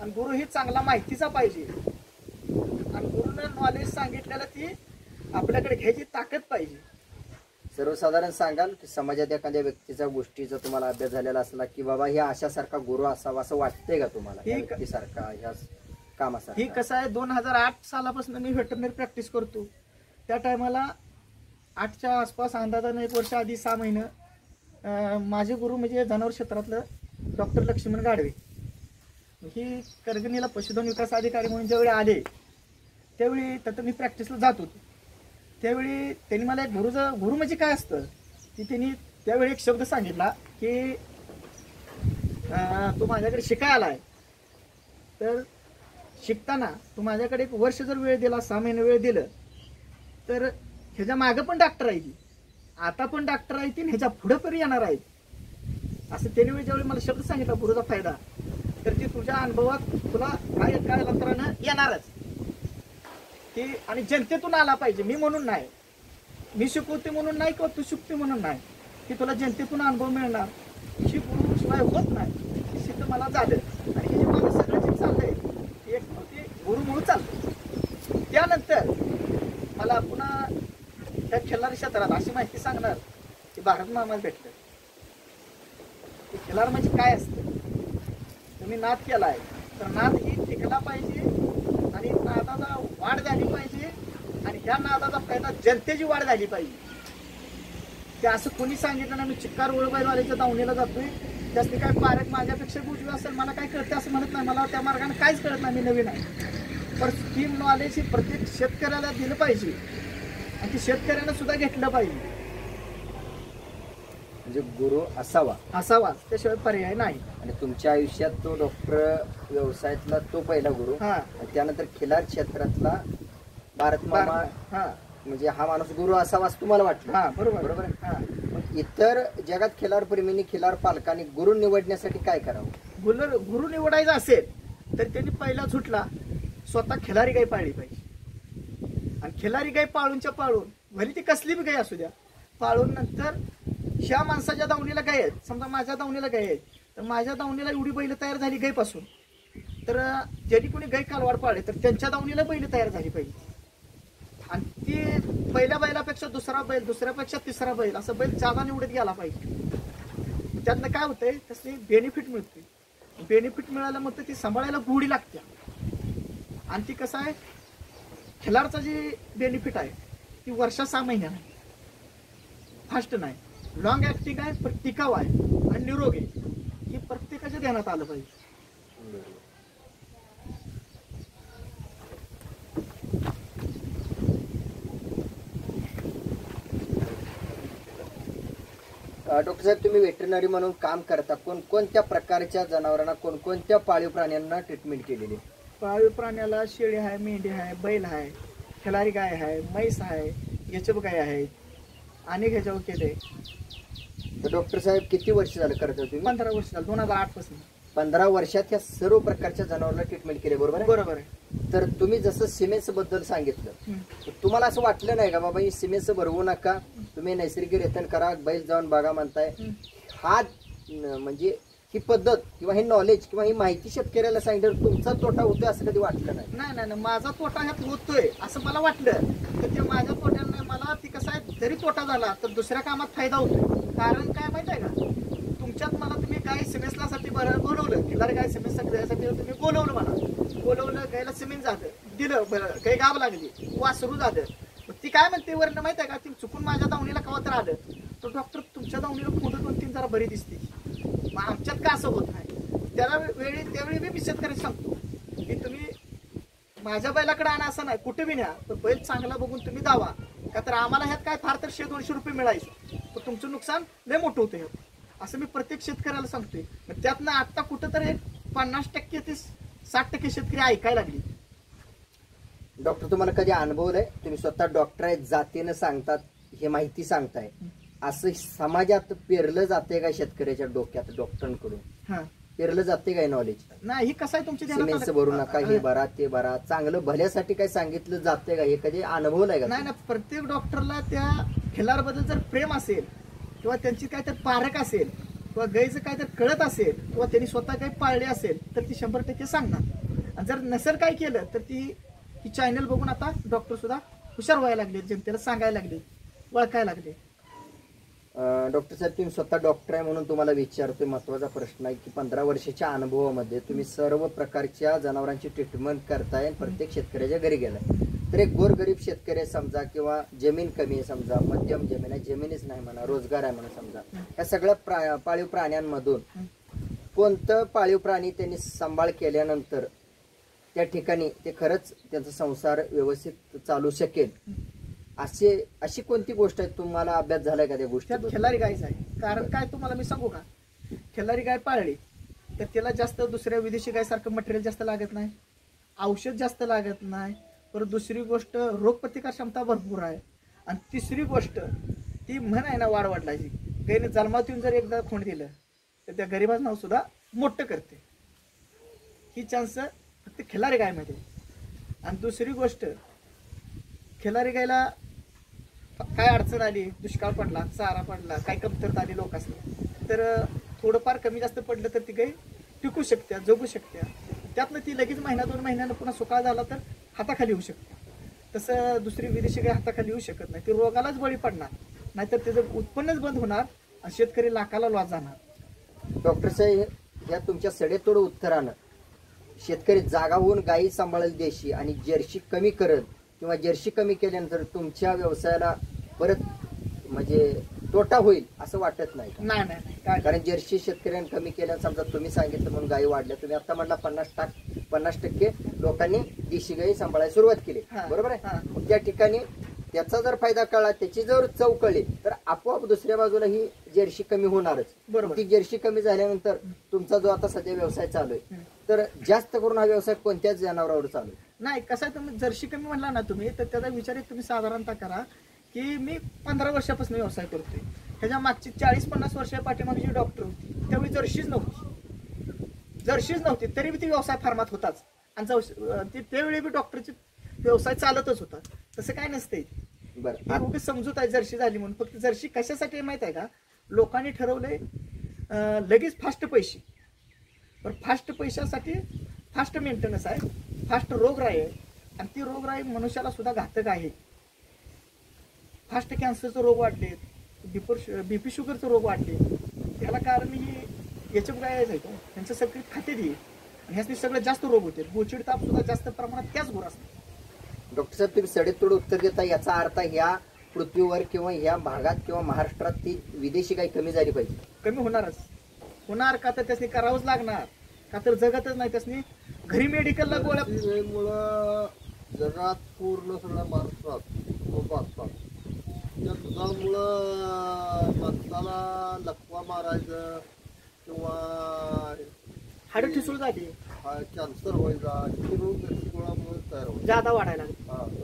आणि गुरु ही चांगला माहितीचा पाहिजे. आणि गुरुनं नॉलेज सांगितलेलं ती आपल्याकडे घ्यायची ताकद पाहिजे. सर्वसाधारण सांगाल की समाजात एखाद्या व्यक्तीचा गोष्टीचा तुम्हाला अभ्यास झालेला असला की बाबा ह्या अशासारखा गुरु असावा असं वाटतंय का तुम्हाला या व्यक्तीसारखा, ह्या कामासारखा? ही कसं आहे, 2008 सालापासून मी व्हेटरनरी प्रॅक्टिस करतो. त्या टायमाला 8च्या आसपास अंदाजानं 1 वर्ष आधी 6 महिने माझे गुरु म्हणजे जनावर क्षेत्रातलं डॉक्टर लक्ष्मण गाडवे ही करगणीला पशुधन विकास अधिकारी म्हणून ज्यावेळी आले त्यावेळी तिथं मी प्रॅक्टिसला जात होतो. त्यावेळी त्यांनी मला एक गुरु म्हणजे काय असतं की त्यांनी त्यावेळी एक शब्द सांगितला की तो माझ्याकडे शिकायला आलाय, तर शिकताना तू माझ्याकडे 1 वर्ष जर वेळ दिला, 6 महिने वेळ दिलं, तर ह्याच्या मागं पण डॉक्टर आहे ती, आता पण डॉक्टर आहे ती, ह्याच्या पुढे पण येणार आहेत. असं त्याने ज्यावेळी मला शब्द सांगितला गुरुचा फायदा, तर ती तुझ्या अनुभवात तुला काय कालांतरानं येणारच ती. आणि जनतेतून आला पाहिजे, मी म्हणून नाही, मी शिकवते म्हणून नाही किंवा तू शिकते म्हणून नाही, की तुला जनतेतून अनुभव मिळणार. ही गुरु शिवाय होत नाही, ही सिद्ध मला झालं. आणि हे जे माझं सगळं जे चाललंय एक ते गुरुमुळे चालतं. त्यानंतर मला पुन्हा त्या खिल्लार क्षेत्रात अशी माहिती सांगणार की भारत मामाला भेटलं की खिल्लार म्हणजे काय असतं. तुम्ही नाद केलाय तर नाद ही टिकला पाहिजे आणि नादाचा वाढ झाली पाहिजे आणि ह्या नादाचा फायदा जनतेची वाढ झाली पाहिजे. ते असं कोणी सांगितलं ना, मी चिक्कार वळबाईवाल्याच्या दावणीला जातोय, त्यासनी काय पारक माझ्यापेक्षा बुजवी असेल, मला काय कळतं असं म्हणत नाही. मला त्या मार्गाने काहीच कळत नाही, मी नवीन आहे. पण ती नॉलेज ही प्रत्येक शेतकऱ्याला दिलं पाहिजे आणि ती शेतकऱ्यानं सुद्धा घेतलं पाहिजे. म्हणजे गुरु असावा, त्याशिवाय पर्याय नाही. आणि तुमच्या आयुष्यात तो डॉक्टर व्यवसायातला तो पहिला गुरु, त्यानंतर खिलार क्षेत्रातला भारत मामा, म्हणजे हा माणूस गुरु असावा असं तुम्हाला वाटलं? बरोबर. इतर जगात खिलार प्रेमींनी, खिलार पालकांनी गुरु निवडण्यासाठी काय करावं? गुरु निवडायचा असेल तर त्यांनी पहिला झुटला स्वतः खिलारी गाय पाळली पाहिजे. आणि खिलारी गाय पाळूनच्या पाळून, भले ती कसली बी गाय असू द्या, पाळून नंतर ह्या माणसाच्या दावणीला गाय आहेत, समजा माझ्या दावणीला गाय आहेत, तर माझ्या दावणीला एवढी बैल तयार झाली गायपासून, तर ज्यांनी कोणी गाय कालवाड पाळले तर त्यांच्या दावणीला बैल तयार झाली पाहिजे. आणि ती पहिल्या बैलापेक्षा दुसरा बैल, दुसऱ्यापेक्षा तिसरा बैल, असं बैल जादा निवडत गेला पाहिजे. त्यातनं काय होतंय, तसली बेनिफिट मिळते. बेनिफिट मिळायला मग ती सांभाळायला गोडी लागते. आणि ती कसं आहे, खिलारचा जी बेनिफिट आहे ती वर्षा 6 महिन्या नाही, फास्ट नाही, लॉंग ऍक्टिंग आहे, पण टिकाव आहे आणि निरोग आहे. हे प्रत्येकाच्या ध्यानात आलं पाहिजे. डॉक्टर साहेब, तुम्ही वेटरनरी म्हणून काम करता, कोणकोणत्या प्रकारच्या जनावरांना, कोणकोणत्या पाळीव प्राण्यांना ट्रीटमेंट केलेली? पाळीव प्राण्याला शेळी आहे, मेंढी आहे, बैल आहे, खिलारी गाय आहे, म्हैस आहे, याचप गाय आहेत, अनेक ह्याच्यावर केले. तर डॉक्टर साहेब किती वर्ष झालं करता तुम्ही? 15 वर्ष झालं, 2008 पासून. 15 वर्षात या सर्व प्रकारच्या जनावरांना ट्रीटमेंट केले, बरोबर? बरोबर आहे. तर तुम्ही जसं सिमेंट्स बद्दल सांगितलं, तुम्हाला असं वाटलं नाही का बाबा ही सिमेंट्स भरवू नका, तुम्ही नैसर्गिक रेतन करा, बैल जाऊन बघा म्हणताय, हा म्हणजे ही पद्धत किंवा हे नॉलेज किंवा ही माहिती शेतकऱ्याला सांगितलं तुमचा तोटा होतोय असं कधी वाटलं नाही? नाही, माझा तोटा ह्यात होतोय असं मला वाटलं, तर ते माझ्या तोट्यानं मला ती कसं आहे, जरी तोटा झाला तर दुसऱ्या कामात फायदा होतो. कारण काय माहिती आहे का, तुमच्यात मला तुम्ही गाय सिमेंटसाठी बोलवलं, खिलार गाय सिमेंटसाठी द्यायसाठी तुम्ही बोलवलं, मला बोलवलं, गायला सिमेंट झालं, दिलं, गाय गाव लागली, वासरू झालं, ती काय म्हणते वरनं माहिती आहे का, ती चुकून माझ्या दावणीला कवा तर आलं तर डॉक्टर तुमच्या दावणीला पुढे 2-3 जरा बरी दिसते, मग आमच्यात का असं होत नाही. त्यावेळी मी शेतकऱ्याला सांगतो की तुम्ही माझ्या बैलाकडे आणा असं नाही, कुठे बी न्या, पण बैल चांगला बघून तुम्ही दावा, का तर आम्हाला ह्यात काय फार तर 100-200 रुपये मिळायचं, तर तुमचं नुकसान लय मोठं होतं असं मी प्रत्येक शेतकऱ्याला सांगतोय. त्यातनं आता कुठं तर 50% ते 60% शेतकरी ऐकायला लागली. डॉक्टर तुम्हाला कधी अनुभवलंय, तुम्ही स्वतः डॉक्टर आहेत, जातीनं सांगतात, हे माहिती सांगताय, असं समाजात पेरलं जाते का शेतकऱ्याच्या डोक्यात डॉक्टरांकडून हा पेरलं जाते काय नॉलेज? नाही, ही कसं आहे तुमची ध्यानात आलं? सिमेंटचं भरू नका, हे भरा ते भरा, चांगलं भल्यासाठी काय सांगितलं जाते का? हे कधी अनुभवलंय का? नाही ना, प्रत्येक डॉक्टरला त्या खिलारबद्दल जर प्रेम असेल किंवा त्यांची काय तर पारख असेल किंवा गायचं काय तर कळत असेल किंवा त्यांनी स्वतः काही पाळले असेल तर ती 100% सांगणार. आणि जर नसेल काय केलं तर ती चॅनल बघून आता डॉक्टर सुद्धा हुशार व्हायला लागले, जनतेला सांगायला लागले, ओळखायला लागले. डॉक्टर साहेब, तुम्ही स्वतः डॉक्टर आहे म्हणून तुम्हाला विचारतोय, महत्वाचा प्रश्न आहे की 15 वर्षाच्या अनुभवामध्ये तुम्ही सर्व प्रकारच्या जनावरांची ट्रीटमेंट करताय आणि प्रत्येक शेतकऱ्याच्या घरी गेलाय. तर एक गोरगरीब शेतकरी समजा किंवा जमीन कमी आहे समजा, मध्यम जमीन आहे, जमीनच नाही म्हणा, रोजगार आहे म्हणा समजा, या सगळ्या पाळीव प्राण्यांमधून कोणतं पाळीव प्राणी त्यांनी सांभाळ केल्यानंतर त्या ठिकाणी ते खरंच त्यांचा संसार व्यवस्थित चालू शकेल, अशी कोणती गोष्ट आहे? तुम्हाला अभ्यास झालाय का त्या गोष्टी? खिल्लारी गायच आहे. कारण काय तुम्हाला मी सांगू का, खिल्लारी गाय पाळली तर त्याला जास्त दुसऱ्या विदेशी गायसारखं मटेरियल जास्त लागत नाही, औषध जास्त लागत नाही, परत दुसरी गोष्ट रोगप्रतिकार क्षमता भरपूर आहे, आणि तिसरी गोष्ट ती म्हण आहे ना वाढ वाढलायची, गायने जन्मात येऊन जर एकदा खोंड दिलं तर त्या गरीबाचं नाव सुद्धा मोठं करते. ही चान्स फक्त खिल्लारी गायमध्ये. आणि दुसरी गोष्ट, खिल्लारी गायला काय अडचण आली, दुष्काळ पडला, चारा पडला, काय कमतरता आली लोकांनी, तर थोडंफार कमी जास्त पडलं तर ती गाय टिकू शकते, जगू शकते. त्यातनं ती लगेच महिना 2 महिन्यानं पुन्हा सुकाळ झाला तर हाताखाली येऊ शकते. तसं दुसरी विदेशी गाय हाताखाली येऊ शकत नाही, ती रोगालाच बळी पडणार, नाहीतर त्याचं उत्पन्नच बंद होणार आणि शेतकरी लाखाला लॉस जाणार. डॉक्टर साहेब, या तुमच्या सडेतोड उत्तरानं शेतकरी जागा होऊन गायी सांभाळेल देशी आणि जर्सी कमी करत किंवा जर्सी कमी केल्यानंतर तुमच्या व्यवसायाला परत म्हणजे तोटा होईल असं वाटत नाही? नाही, कारण जर्सी शेतकऱ्यांनी कमी केल्यानं समजा तुम्ही सांगितलं म्हणून गायी वाढल्या, तुम्ही आता म्हणला 50% लोकांनी देशी गायी सांभाळायला सुरुवात केली, बरोबर आहे? त्या ठिकाणी त्याचा जर फायदा कळला, त्याची जर चव कळली तर आपोआप दुसऱ्या बाजूला ही जर्सी कमी होणारच. बरोबर. ती जर्सी कमी झाल्यानंतर तुमचा जो आता सध्या व्यवसाय चालू आहे, तर जास्त करून हा व्यवसाय कोणत्याच जनावरावर चालू आहे? नाही, कसं आहे, तुम्ही जर्सी कमी म्हणला ना तुम्ही, तर त्याचा विचार एक तुम्ही साधारणतः करा की मी 15 वर्षापासून व्यवसाय करतोय, त्याच्या मागची 40-50 वर्षा पाठीमागे जी डॉक्टर होती त्यावेळी जर्शीच नव्हती, तरी ती व्यवसाय फार्मात होताच, आणि त्यावेळी बी डॉक्टरची व्यवसाय चालतच होता. तसं काय नसतंय. बरं, समजूत आहे जर्सी झाली म्हणून. फक्त जर्सी कशासाठी माहित आहे का, लोकांनी ठरवलंय लगेच फास्ट पैसे, पण फास्ट पैशासाठी फास्ट मेंटेनन्स आहे, फास्ट रोगराई आहे, आणि ती रोगराई मनुष्याला सुद्धा घातक आहे. फास्ट कॅन्सरचे रोग वाढले, बीपी शुगरचे रोग वाढले, त्याला कारण ही याच्या गाय आहे, त्यांचं सगळी खाते दी, आणि ह्याच सगळ्यात जास्त रोग होते. गोचिड ताप सुद्धा जास्त प्रमाणात त्याच गुर असतात. डॉक्टर साहेब, तुम्ही सडेतोड उत्तर देता, याचा अर्थ ह्या पृथ्वीवर किंवा ह्या भागात किंवा महाराष्ट्रात ती विदेशी गाय कमी झाली पाहिजे? कमी होणार का, तर त्यासनी करावंच लागणार, का तर जगतच नाही. त्यासनी घरी मेडिकलला गोळ्या मुळे जगात पूर्ण सगळ्या महाराष्ट्रात लोक असतात, त्या दुधामुळं माणसाला लकवा मारायचं किंवा हाड ठिसूळ झाली, कॅन्सर व्हायचा, किती रोग गोळामुळे तयार होतो, जादा वाढायला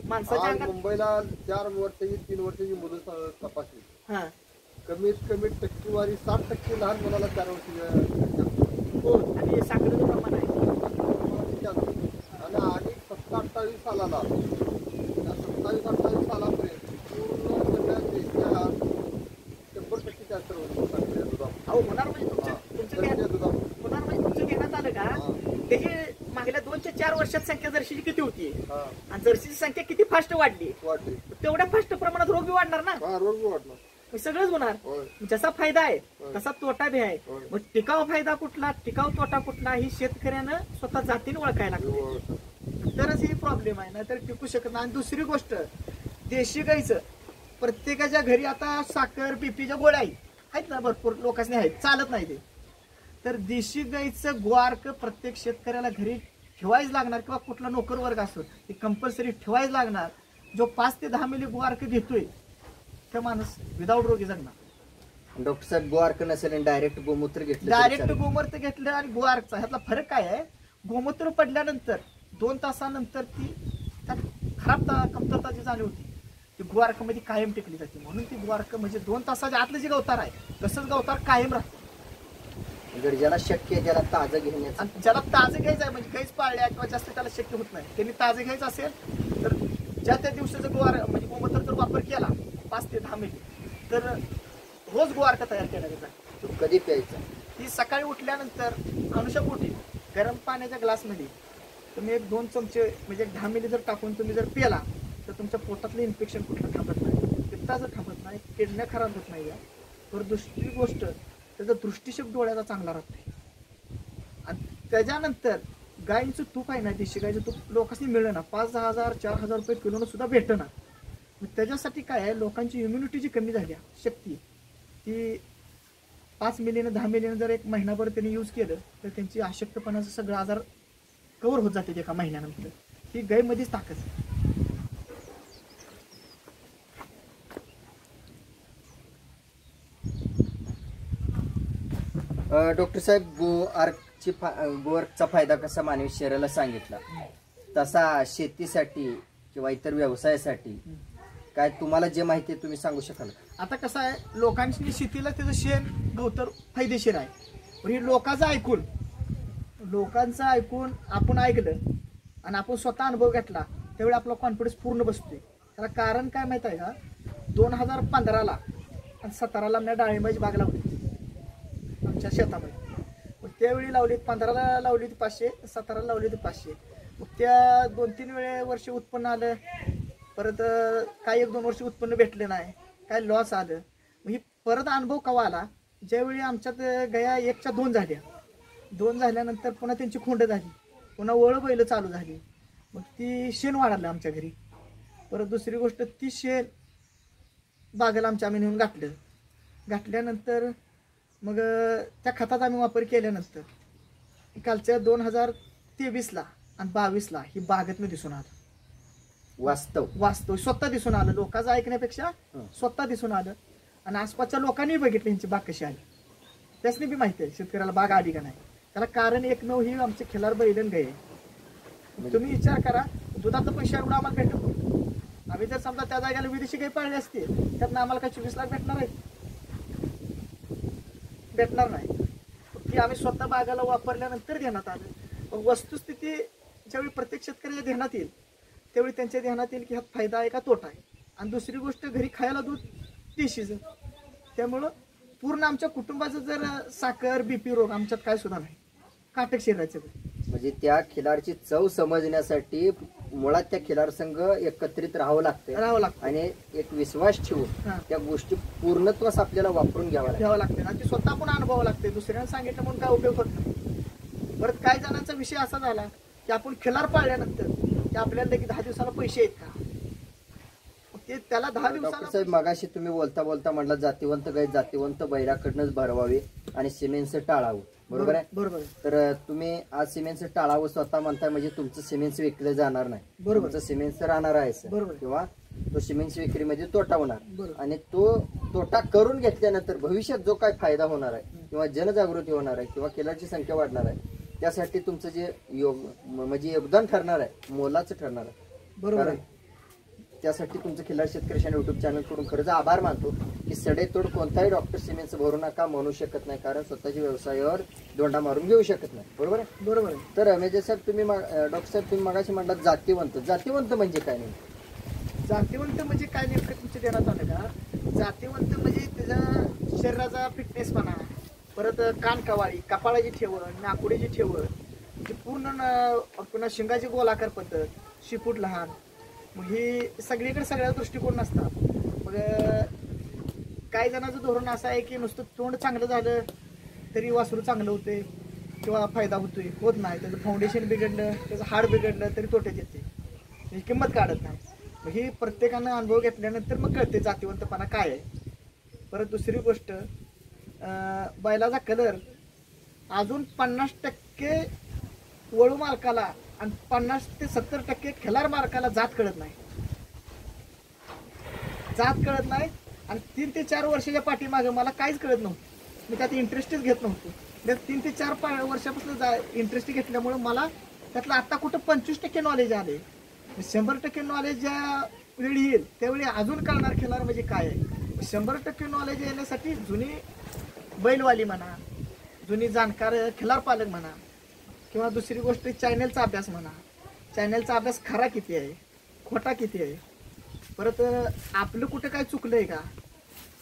माणसाच्या. मुंबईला 4 वर्षाची 3 वर्षाची मुलं तपासली, कमीत कमी टक्केवारी 60% लहान मुलाला 4 वर्षाची हो, आणि साखरेचं प्रमाण आहे. आणि 27-28 सालाला, त्या 27-28 सालापर्यंत पूर्ण सगळ्या देशात 100% कॅन्सर होतो. होणार म्हणजे तुमचं घेण्यात आलं का, त्याची मागल्या 2 ते 4 वर्षात संख्या जर्शीची किती होती, आणि जर्शीची संख्या किती फास्ट वाढली, तेवढ्या फास्ट प्रमाणात रोग बी वाढणार ना. रोग बी वाढणार, सगळंच होणार. जसा फायदा आहे तसा तोटा बी आहे. मग टिकाव फायदा कुठला, टिकाव तोटा कुठला, ही शेतकऱ्यानं स्वतः जातीने ओळखायला लागतं, तरच ही प्रॉब्लेम आहे, नाहीतर टिकू शकत नाही. आणि दुसरी गोष्ट, देशी गाईचं प्रत्येकाच्या घरी आता साखर बीपीच्या गोळ्या आहेत ना, भरपूर लोकांनी आहेत, चालत नाही ते. तर देशी गाईचं ग्वार्क प्रत्येक शेतकऱ्याला घरी ठेवायच लागणार, किंवा कुठला नोकर वर्ग असतो ते कंपल्सरी ठेवायच लागणार. जो 5 ते 10 मिली ग्वार्क घेतोय त्या माणूस विदाऊट रोगी जगणार. डॉक्टर साहेब, ग्वार्क नसेल डायरेक्ट गोमूत्र घेतलं, डायरेक्ट गोमूत्र घेतलं आणि ग्वार्कचा ह्यातला फरक काय आहे, गोमूत्र पडल्यानंतर 2 तासानंतर ती त्यात कमतरता जी झाली होती ती गुवारकामध्ये कायम टिकली जाते. म्हणून ती गुवारक म्हणजे 2 तासाच्या आतलं जे गवतार आहे तसंच गवतार कायम राहतं. ज्याला शक्य आहे त्याला ताजं घेण्याचं, आणि ज्याला ताजं घ्यायचं आहे म्हणजे गाईच पाळल्या किंवा जास्त त्याला शक्य होत नाही, त्यांनी ताजं घ्यायचं असेल तर ज्या त्या दिवसाचा गुवार म्हणजे गोमूत्र जर वापर केला 5 ते 10 मिली तर रोज गुवारका तयार केला जातो. तो कधी प्यायचा? ती सकाळी उठल्यानंतर अनुषापोटी गरम पाण्याच्या ग्लासमध्ये तुम्ही 1-2 चमचे म्हणजे 10 मिली जर टाकून तुम्ही जर पिला तर तुमच्या पोटातलं इन्फेक्शन कुठलं थांबत नाही, पित्ताचं थांबत नाही, किडण्या खराब होत नाही. तर दुसरी गोष्ट त्याचा दृष्टिक्षेप डोळ्याचा चांगला राहतो. आणि त्याच्यानंतर गायीचं तूप आहे ना, देशी गायीचं तूप लोकांनी मिळलं ना 5-10 हजार 4,000 रुपये किलोनं सुद्धा भेटतं ना. मग त्याच्यासाठी काय आहे, लोकांची इम्युनिटी जी कमी झाली शक्ती ती 5 मिलीनं 10 मिलीनं जर 1 महिनाभर त्यांनी यूज केलं तर त्यांची अशक्तपणाचं सगळं आजार कव्हर होत जाते एका महिन्यानंतर. ही गायीमध्येच ताकद आहे. डॉक्टर साहेब, गोवर्कचा फायदा कसा मानवी शरीराला सांगितला, तसा शेतीसाठी किंवा इतर व्यवसायासाठी काय तुम्हाला जे माहिती आहे तुम्ही सांगू शकाल? आता कसं आहे, लोकांची शेतीला त्याचं शेण गवतर फायदेशीर आहे, पण हे लोकांचं ऐकून आपण ऐकलं आणि आपण स्वतः अनुभव घेतला त्यावेळी आपला कॉन्फिडन्स पूर्ण बसतोय. त्याला कारण काय माहित आहे का, 2015ला आणि 17ला मी डाळिंबाची बाग लावली आमच्या शेतामध्ये. मग त्यावेळी लावली 15ला लावली होती 500, 17ला लावली होती 500. मग त्या 2-3 वर्ष उत्पन्न आलं, परत काही 1-2 वर्ष उत्पन्न भेटले नाही, काय लॉस आलं. मग ही परत अनुभव केव्हा आला, ज्यावेळी आमच्यात गाया 1च्या 2 झाल्या. 2 झाल्यानंतर पुन्हा त्यांची खोंड झाली, पुन्हा वळ बैल चालू झाली. मग ती शेण वाढलं आमच्या घरी. परत दुसरी गोष्ट, ती शेण बागेला आमच्या आम्ही नेऊन घातल्यानंतर मग त्या खताचा आम्ही वापर केल्यानंतर कालच्या 2023ला आणि 22ला ही बागेतनं दिसून आलं. वास्तव स्वतः दिसून आलं, लोकांचं ऐकण्यापेक्षा स्वतः दिसून आलं. आणि आसपासच्या लोकांनी बघितलं यांची बाग कशी आली, त्यासनी बी माहिती आहे शेतकऱ्याला बाग आली का नाही. त्याला कारण एकमेव ही आमचे खिलार बैलन गाय. तुम्ही विचार करा, दुधाचं पैसे एवढं आम्हाला भेटत. आम्ही जर समजा त्या जागेला विदेशी गाय पाळली असते त्यातनं आम्हाला काय 24 लाख भेटणार नाही. ती आम्ही स्वतः बागाला वापरल्यानंतर ध्यानात आलं. मग वस्तुस्थिती ज्यावेळी प्रत्येक शेतकऱ्याच्या ध्यानात येईल त्यावेळी त्यांच्या ध्यानात येईल की ह्यात फायदा आहे का तोटा आहे. आणि दुसरी गोष्ट, घरी खायला दूध देशीचं, त्यामुळं पूर्ण आमच्या कुटुंबाचं जर साखर BP रोग आमच्यात काय सुद्धा नाही, काटक शरीराचं. म्हणजे त्या खिलारची चव समजण्यासाठी मुळात त्या खिलार संघ एकत्रित राहावं लागतं आणि एक विश्वास ठेवून त्या गोष्टी पूर्णत्वास आपल्याला वापरून घ्यावं लागते आणि ते स्वतः पण अनुभवावं लागते. दुसऱ्यांना सांगितलं म्हणून काय उपयोग होत नाही. परत काही जणांचा विषय असा झाला की आपण खिलार पाळल्यानंतर ते आपल्याला लगेच 10 दिवसाला पैसे आहेत का, ते त्याला 10 दिवसाला. साहेब, मगाशी तुम्ही बोलता म्हटलं जातीवंत गाय जातीवंत बैलाकडनंच भरवावे आणि सिमेंटचं टाळावं, बरोबर आहे? बरोबर. तर तुम्ही आज सिमेंटचं टाळावं स्वतः म्हणताय, म्हणजे तुमचं सिमेंट विकलं जाणार नाही, तुमचं सिमेंट राहणार आहे किंवा तो सिमेंट विक्रीमध्ये तोटा होणार. आणि तो तोटा करून घेतल्यानंतर भविष्यात जो काय फायदा होणार आहे किंवा जनजागृती होणार आहे किंवा खिलारची संख्या वाढणार आहे, त्यासाठी तुमचं जे म्हणजे योगदान ठरणार आहे मोलाचं ठरणार आहे. बरोबर. त्यासाठी तुमचं खिलार शेतकरी युट्यूब चॅनल कडून खरंच आभार मानतो की सडेतोड कोणताही डॉक्टर सिमेंटचं भरू नका म्हणू शकत नाही, कारण स्वतःच्या व्यवसायावर दोंडा मारून घेऊ शकत नाही. बरोबर आहे? बरोबर. तर मेजर साहेब, डॉक्टर साहेब तुम्ही मगाशी म्हटलात जातीवंत म्हणजे काय नाही? जातीवंत म्हणजे काय नेमकं तुमच्या ध्यानात आलं का? जातीवंत म्हणजे त्याच्या शरीराचा फिटनेस म्हणा, परत कानकवाळी, कपाळाची ठेवण, नाकुडीची ठेवण, म्हणजे पूर्ण पुन्हा शिंगाची गोलाकार पद्धत, शिपूट लहान. मग ही सगळीकडे सगळ्या दृष्टिकोन नसतात. मग काही जणांचं धोरण असं आहे की नुसतं तोंड चांगलं झालं तरी वासरू चांगलं होते किंवा फायदा होतोय, होत नाही. त्याचं फाउंडेशन बिघडलं, त्याचं हाड बिघडलं तरी तोट्यात येते, त्याची किंमत काढत नाही. मग ही प्रत्येकानं अनुभव घेतल्यानंतर मग कळते जातीवंतपणा काय आहे. परत दुसरी गोष्ट, बैलाचा कलर अजून 50% वळू मालकाला आणि 50 ते 70% खिलार मालकाला जात कळत नाही. आणि 3 ते 4 वर्षाच्या पाठीमागे मला काहीच कळत नव्हतं, मी त्यात इंटरेस्टच घेत नव्हतो. 3 ते 4 वर्षापासून इंटरेस्ट घेतल्यामुळे मला त्यातलं आता कुठं 25% नॉलेज आले. 100% नॉलेज ज्या वेळी येईल त्यावेळी अजून कळणार खिलार म्हणजे काय आहे. 100% नॉलेज येण्यासाठी जुनी बैलवाली म्हणा, जुनी जाणकार खिलार पालक म्हणा, किंवा दुसरी गोष्ट चॅनलचा अभ्यास म्हणा. चॅनलचा अभ्यास खरा किती आहे, खोटा किती आहे, परत आपलं कुठं काय चुकलंय का,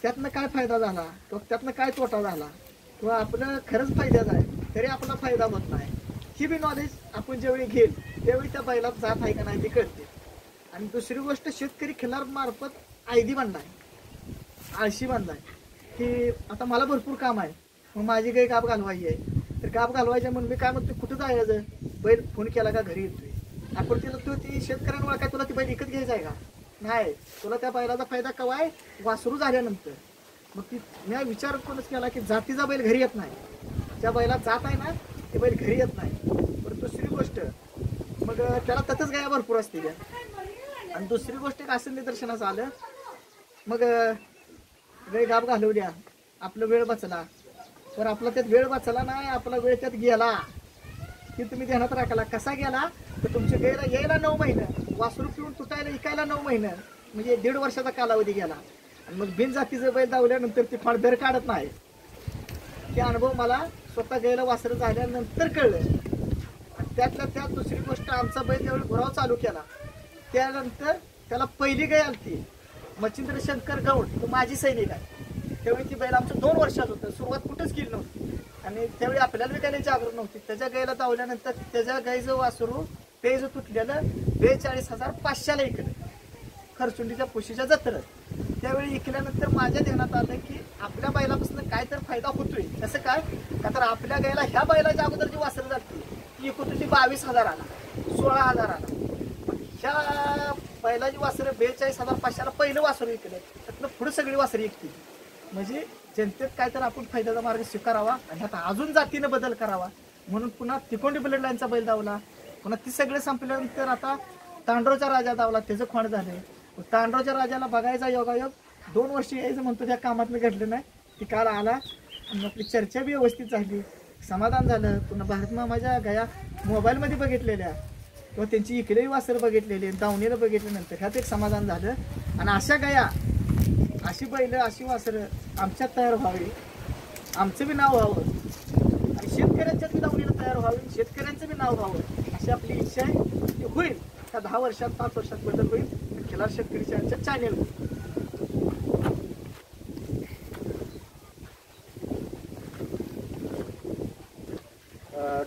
त्यातनं काय फायदा झाला किंवा त्यातनं काय तोटा झाला, किंवा आपलं खरंच फायद्याचं आहे तरी आपला फायदा होत नाही, ही बी नॉलेज आपण ज्यावेळी घेईल त्यावेळी त्या बैलात जात आहे का नाही ते कळते. आणि दुसरी गोष्ट शेतकरी खिलार मार्फत आयदी बनलाय, आळशी बनलाय की आता मला भरपूर काम आहे, मग माझी काही गाप घालवायची आहे, तर गाप घालवायच्या म्हणून मी काय म्हणतो कुठं जायचं, बैल फोन केला का घरी येतोय. आपण तिला तो ती शेतकऱ्यांना काय तुला ती बैल विकत घ्यायचं आहे का, नाही, तुला त्या बैलाचा फायदा केव्हा आहे, वासरू झाल्यानंतर. मग ती मी विचार कोणच केला की जातीचा बैल घरी येत नाही, ज्या बैला जात आहे ना ते बैल घरी येत नाही. पण दुसरी गोष्ट मग त्याला तसंच गाया भरपूर असते त्या. आणि दुसरी गोष्ट एक असं निदर्शनास आलं, मग गाय गाप घालवल्या, आपला वेळ वाचला, तर आपला त्यात वेळ वाचला नाही, आपला वेळ त्यात गेला की तुम्ही ध्यानात राखायला. कसा गेला तर तुमच्या गायला यायला 9 महिने, वासरू पिऊन तुटायला इकायला 9 महिने, म्हणजे 1.5 वर्षाचा कालावधी गेला. आणि मग बिनजातीचं बैल धावल्यानंतर ती फार दर काढत नाही. ते अनुभव मला स्वतः गायला वासरं झाल्यानंतर कळलं. आणि त्यातल्या त्यात दुसरी गोष्ट, आमचा बैल ज्यावेळी घोराव चालू केला त्यानंतर त्याला पहिली गाय आलती मच्छिंद्र शंकर गौड, तो माझी सैनिक आहे. त्यावेळी ती बैल आमचं 2 वर्षात होतं, सुरुवात कुठंच केली नव्हती. आणि त्यावेळी आपल्याला बी काही जागृत नव्हती. त्याच्या गायला धावल्यानंतर त्याच्या गायचं वासरू पेज तुटलेलं 42,500ला इकलं खरचुंडीच्या पुशीच्या जत्रेत. त्यावेळी इकल्यानंतर माझ्या ध्यानात आलं की आपल्या बैलापासून काय तर फायदा होतोय. कसं काय का तर आपल्या गायला ह्या बैलाच्या अगोदर जी वासरं जाते ती एकूण होती 22,000ला, 16,000ला. ह्या बैलाची वासरं 42,500ला पहिलं वासरू विकलं, त्यातनं पुढे सगळी वासरं विकतील. म्हणजे जनतेत काय तर आपण फायद्याचा मार्ग स्वीकारावा आणि आता अजून जातीनं बदल करावा म्हणून पुन्हा तिकोंडी ब्लड लाईनचा बैल धावला. पुन्हा ती सगळे संपल्यानंतर आता तांडोरचा राजा धावला, त्याचं खोंड झाले. तांडोरच्या राजाला बघायचा योगायोग 2 वर्ष यायचं म्हणतो, त्या कामातनं घडलं नाही. ती काल आला आणि आपली चर्चा बी व्यवस्थित झाली, समाधान झालं. पुन्हा भारत मामाच्या गाया मोबाईलमध्ये बघितलेल्या किंवा त्यांची इकडेही वासर बघितलेली, दावणीला बघितल्यानंतर ह्यात एक समाधान झालं. आणि अशा गाया, अशी बैल, अशी वासरं आमच्यात तयार व्हावी, आमचं बी नाव व्हावं आणि शेतकऱ्यांच्यात बी दावणीला तयार व्हावी, शेतकऱ्यांचं बी नाव व्हावं अशी आपली इच्छा आहे. ती होईल त्या 10 वर्षात 5 वर्षात बदल होईल. खिलार शेतकरीच्या चॅनेल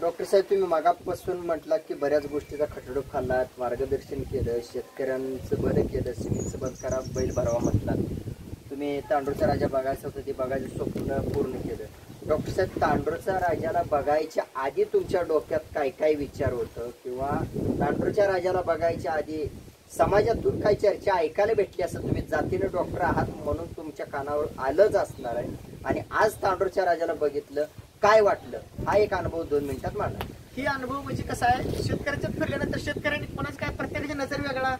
डॉक्टर साहेब, तुम्ही मागापासून म्हटलात की बऱ्याच गोष्टीचा खटडूप खाल्लात, मार्गदर्शन केलं, शेतकऱ्यांचं बरं केलं, सिमेंटचं बंद करा, बैल भरावा म्हटलात. तुम्ही तांडूरचा राजा बघायचं होतं, ते बघायचं स्वप्न पूर्ण केलं. डॉक्टर साहेब, तांडूरचा राजाला बघायच्या आधी तुमच्या डोक्यात काय काय विचार होतं, किंवा तांडूरच्या राजाला बघायच्या आधी समाजातून काही चर्चा ऐकायला भेटली असं तुम्ही जातीनं डॉक्टर आहात म्हणून तुमच्या कानावर आलंच असणार आहे. आणि आज तांडूरच्या राजाला बघितलं, काय वाटलं, हा एक अनुभव 2 मिनिटात मांडा. ही अनुभव म्हणजे कसा आहे, शेतकऱ्याच्यात फिरल्यानंतर शेतकऱ्यांनी कोणाच काय, प्रत्येकाची नजर वेगळा,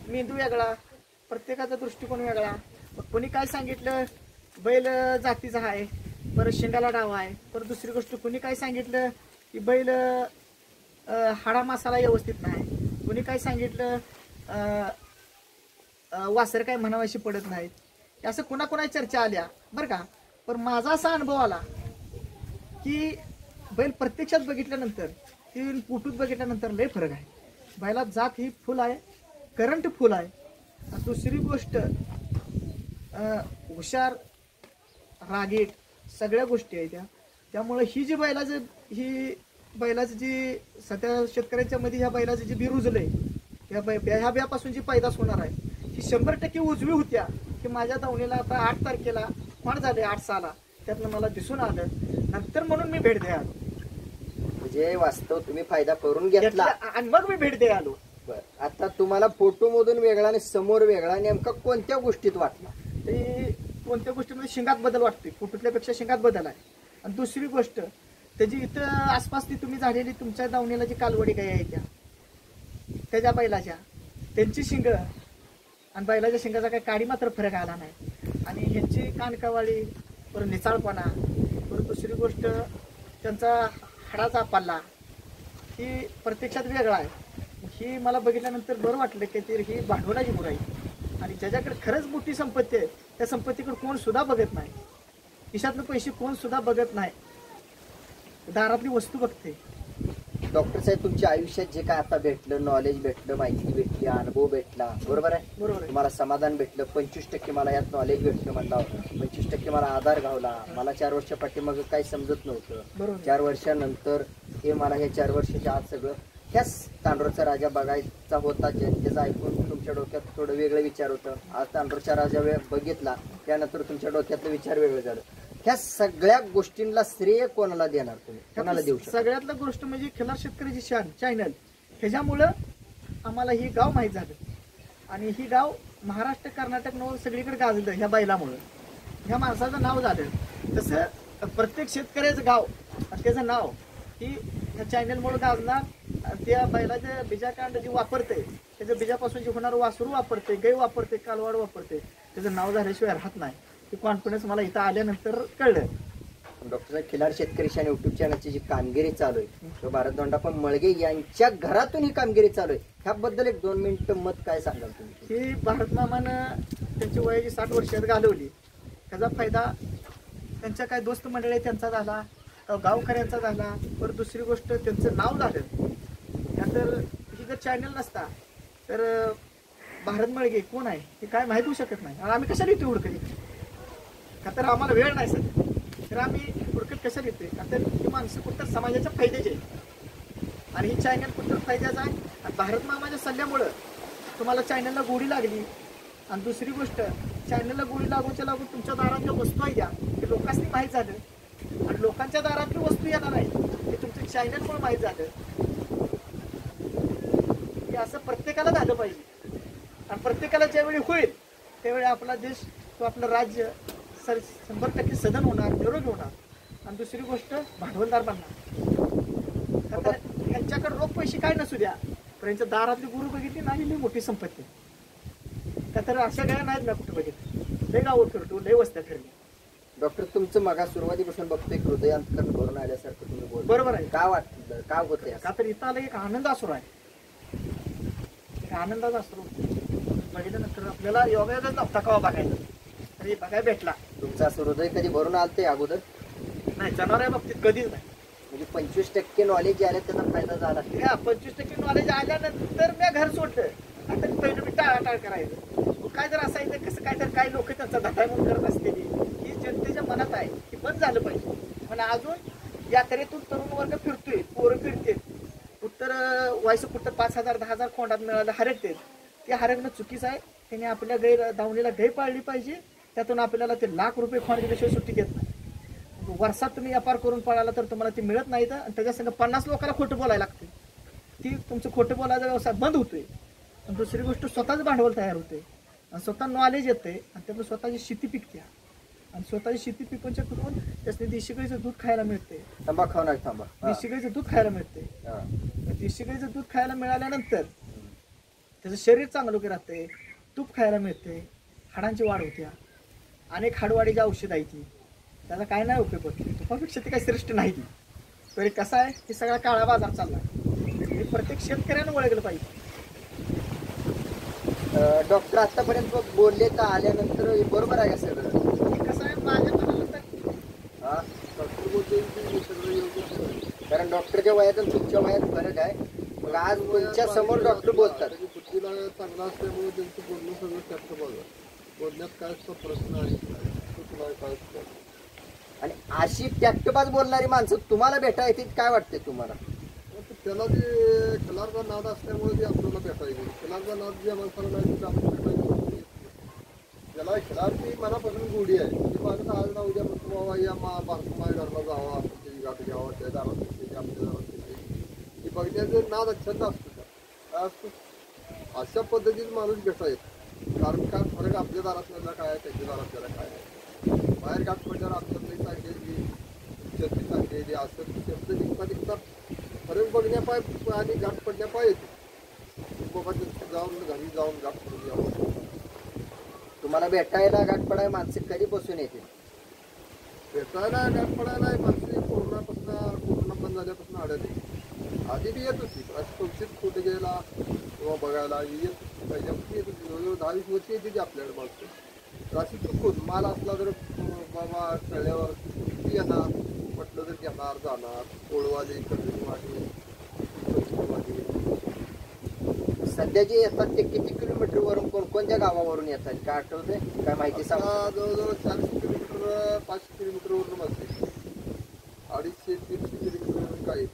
मेंदू वेगळा, प्रत्येकाचा दृष्टिकोन वेगळा. कोणी काय सांगितलं बैल जातीचा आहे, परत शेंगाला डावा आहे, परत दुसरी गोष्ट कोणी काय सांगितलं की बैल हाडा मासाला व्यवस्थित नाही, कोणी काय सांगितलं वासर काय म्हणावाशी पडत नाहीत, असं कुणाकुणा चर्चा आल्या बरं का. पण माझा असा अनुभव आला की बैल प्रत्यक्षात बघितल्यानंतर, ती फोटोत बघितल्यानंतर लय फरक आहे. बैलात जात ही फुल आहे, करंट फुल आहे. दुसरी गोष्ट हुशार, रागीट, सगळ्या गोष्टी आहेत त्या. त्यामुळे ही जी बैलाचं जी सध्या शेतकऱ्यांच्या मध्ये ह्या बैलाचं जे बी रुजलंय, ह्या ब्यापासून जी पैदास होणार आहे ही 100% उजवी होत्या की माझ्या दावणीला आता 8 तारखेला खोंड झाले 8 साला, त्यातनं मला दिसून आलं नंतर म्हणून मी भेट द्यायला आलो. म्हणजे वास्तव तुम्ही फायदा करून घेतला आणि मग मी भेट द्यायला आलो. बरं, आता तुम्हाला फोटो मधून वेगळा आणि समोर वेगळा नेमका कोणत्या गोष्टीत वाटला? ते कोणत्या गोष्टीमध्ये शिंगात बदल वाटतोय, फोटोतल्यापेक्षा शिंगात बदल आहे. आणि दुसरी गोष्ट त्याची इथं आसपास ती तुम्ही झालेली तुमच्या दावणीला जी कालवडी गाय आहे त्याच्या बैलाच्या, त्यांची शिंग आणि बैलाच्या शिंगाचा काही काडी मात्र फरक आला नाही. आणि ह्यांची कानकावाळी, परत निचाळपणा, परत दुसरी गोष्ट त्यांचा हाडाचा पल्ला ही प्रत्यक्षात वेगळा आहे. ही मला बघितल्यानंतर बरं वाटलं की ही भांडवलाची गुरु आहे आणि ज्याच्याकडे खरंच मोठी संपत्ती आहे त्या संपत्तीकडे कोण सुद्धा बघत नाही, खिशातले पैसे कोण सुद्धा बघत नाही, दारातली वस्तू बघते. डॉक्टर साहेब तुमच्या आयुष्यात जे काय आता भेटलं, नॉलेज भेटलं, माहिती भेटली, अनुभव भेटला, बरोबर आहे? बरोबर आहे. तुम्हाला समाधान भेटलं, 25% मला यात नॉलेज भेटलं म्हणलं, 25% मला आधार घावला. मला 4 वर्षा पाठीमाग काही समजत नव्हतं, बरोबर. 4 वर्षानंतर हे मला हे 4 वर्षाच्या आत सगळं ह्याच तांडोरचा राजा बघायचा होता. जनतेचं ऐकून तुमच्या डोक्यात थोडं वेगळं विचार होतं. आज तांडोरचा राजा बघितला त्यानंतर तुमच्या डोक्यातलं विचार वेगळं झालं. ह्या सगळ्या गोष्टींना श्रेय कोणाला देणार तुम्ही, कोणाला देऊ शकता? सगळ्यातलं गोष्ट म्हणजे खिलार शेतकऱ्याची शान चॅनल, ह्याच्यामुळं आम्हाला ही गाव माहीत झालं आणि ही गाव महाराष्ट्र कर्नाटक नव सगळीकडे गाजलं ह्या बैलामुळं. ह्या माणसाचं नाव झालं. तसं प्रत्येक शेतकऱ्याचं गाव त्याचं नाव ही ह्या चॅनलमुळे गाजणार. त्या बैलाच्या बीजाकांड जे वापरते, त्याच्या बीजापासून जे होणारं वासरू वापरते, गाय वापरते, कालवाड वापरते, त्याचं नाव झाल्याशिवाय राहत नाही. हे कॉन्फिडन्स मला इथं आल्यानंतर कळलं. डॉक्टर साहेब खिलार शेतकरी आणि युट्यूब चॅनलची जी कामगिरी चालू आहे, भारत दोंडाप्पा मळगे यांच्या घरातून ही कामगिरी चालू आहे, ह्याबद्दल 1-2 मिनिटं मत काय सांगाल तुम्ही? ही भारत मामानं त्यांची वयाची 60 वर्षात घालवली. त्याचा फायदा त्यांच्या काय दोस्त मंडळी त्यांचा झाला, गावकऱ्यांचा झाला. परत दुसरी गोष्ट त्यांचं नाव झालं. तर ही जर चॅनल नसता तर भारत मळगे कोण आहे हे काय माहीत होऊ शकत नाही. आणि आम्ही कशाला येतो हुडकत? का तर आम्हाला वेळ नाही सर, तर आम्ही हुडकत कशाला येतोय? का तर ही माणसं कुठं समाजाच्या फायद्याचे आहे आणि ही चॅनल कुठं फायद्याचं आहे. आणि भारत मामाच्या सल्ल्यामुळं तुम्हाला चॅनलला गोडी लागली. आणि दुसरी गोष्ट, चॅनलला गोडी लागूनच्या लागून तुमच्या दारातल्या वस्तू आहे द्या हे लोकांनी माहीत झालं आणि लोकांच्या दारातली वस्तू येणार नाही हे तुमचं चॅनलमुळे माहीत झालं. हे असं प्रत्येकाला झालं पाहिजे आणि प्रत्येकाला ज्यावेळी होईल त्यावेळी आपला देश, तो आपलं राज्य 100% सधन होणार, निरोगी होणार. आणि दुसरी गोष्ट, भांडवलदार बनणार. यांच्याकडे रोख पैसे काय नसू द्या पण यांच्या दारातली गुरु बघितली नाही, लई मोठी संपत्ती. का तर अशा गाड्या नाहीत ना कुठं बघितलं. लय गावं फिरतो, लय वस्त्या फिरली. डॉक्टर तुमचं मगा सुरुवातीपासून बघतोय हृदयांतकरण भरून आल्यासारखं तुम्ही बोल. बरोबर आहे. काय वाटतं, काय होतंय? का तर इथं आलं एक आनंद असू आहे, एक आनंदाचा असतो. बघितल्यानंतर आपल्याला योगायोगच नव्हता कवा बघायला, तरी बघायला भेटला. तुमचं असं हृदय कधी भरून आलते अगोदर? नाही, जनावर बाबतीत कधीच नाही. म्हणजे 25% नॉलेज जे आले त्याचा फायदा झाला. 25% नॉलेज आल्यानंतर मी घर सोडलं. आता पहिलं मी टाळाटाळ करायचं. काय जर असायचं कसं काय, तर काही लोक त्यांचा धटाय म्हणून करत असलेली ही जनतेच्या मनात आहे, की बंद झालं पाहिजे. पण अजून यात्रेतून तरुण वर्ग फिरतोय, पोरं फिरते, उत्तर व्हायचं कुठं 5,000 10,000 खोंडात मिळालं हरकते. ते हरकणं चुकीचं आहे. त्याने आपल्या दावणीला गाय पाळली पाहिजे. त्यातून आपल्याला ते लाख रुपये खोंड दिल्याशिवाय सुट्टी देत नाही. वर्षात तुम्ही व्यापार करून पळाला तर तुम्हाला ते मिळत नाही. आणि त्याच्या संग 50 लोकांना खोटं बोलायला लागते. ती तुमचं खोटं बोलायचा व्यवसाय बंद होतोय. आणि दुसरी गोष्ट, स्वतःच भांडवल तयार होते आणि स्वतः नॉलेज येते आणि त्यातून स्वतःची शेती पिकते. आणि स्वतःची शेती पिकवून करून त्याने देशी गाईचं दूध खायला मिळते. थांबा खाऊ थांबा. देशी गाईचं दूध खायला मिळते. देशी गाईचं दूध खायला मिळाल्यानंतर त्याचं शरीर चांगलं राहते, तूप खायला मिळते, हाडांची वाढ होते. अनेक हाडवाडीची औषध आहे ती, त्याचा काय नाही उपयोग होत. तुपापेक्षा ती काही श्रेष्ठ नाही ती. तरी कसं आहे, हे सगळा काळा बाजार चालला. हे प्रत्येक शेतकऱ्यानं ओळखलं पाहिजे. डॉक्टर आतापर्यंत बोलले तर आल्यानंतर बरोबर आहे का सगळं? कसं आहे माझ्या मनाला तर कारण डॉक्टरच्या वयात आणि तुमच्या वयात फरक आहे. मग आज तुमच्या समोर डॉक्टर बोलतात. बुद्धीला चांगला असल्यामुळे त्यांचं बोलणं सगळं त्याचं बघा. बोलण्यात काय प्रश्न आहे काय. आणि अशी टॅक्टबाज बोलणारी माणसं तुम्हाला भेटा येतील, काय वाटते तुम्हाला? त्याला जे खिलारचा नाद असल्यामुळे ते आपल्याला भेटायचे. खिलारचा नाद ज्या माणसाला नाही ते आपण भेटायचं. ज्याला खिलारची मनापासून गोडी आहे ती माणसं आज ना उद्या म्हणतो बाबा या माय घरला जावा, त्याची गाठ घ्यावा, त्या दारात त्याची आमच्या दारात ती बघण्याचं नाद छंद असतो. काय असतो अशा पद्धतीत माणूस भेटा येत. कारण काय फरक आपल्या दारातला काय आहे, त्याच्या दारातल्याला काय आहे. बाहेर गाठ पडल्यावर आपल्याला सांगेल चर्चा सांगेल असं शब्द निघता निघता फरक बघण्या पाय आणि गाठ पडण्या पाय येते. बाबा जाऊन घरी जाऊन गाठ पडून यावं. तुम्हाला भेटायला गाठ पडाय माणसं कधी बसून येते? भेटायला गाठ पडायला माणसं कोरोना बंद झाल्यापासून आढळले. आधी ती येत होती पण अशी संस्थेत खोटे घ्यायला किंवा बघायला ही येत होती. पहिल्यापासून येत होती, जवळजवळ 10-20 वर्ष येते ती आपल्याकडे माणसं. तर अशी चुकून माल असला तर बाबा कळल्यावर किती येणार म्हटलं तर येणार जाणार. कोळवाले कर्जवाले सध्या जे येतात ते किती किलोमीटर वरून कोणकोणत्या गावावरून येतात काय आठवतंय काय माहिती सांग. जवळजवळ 400 किलोमीटर 500 किलोमीटरवरून म्हणते 250-300 किलोमीटरवरून काय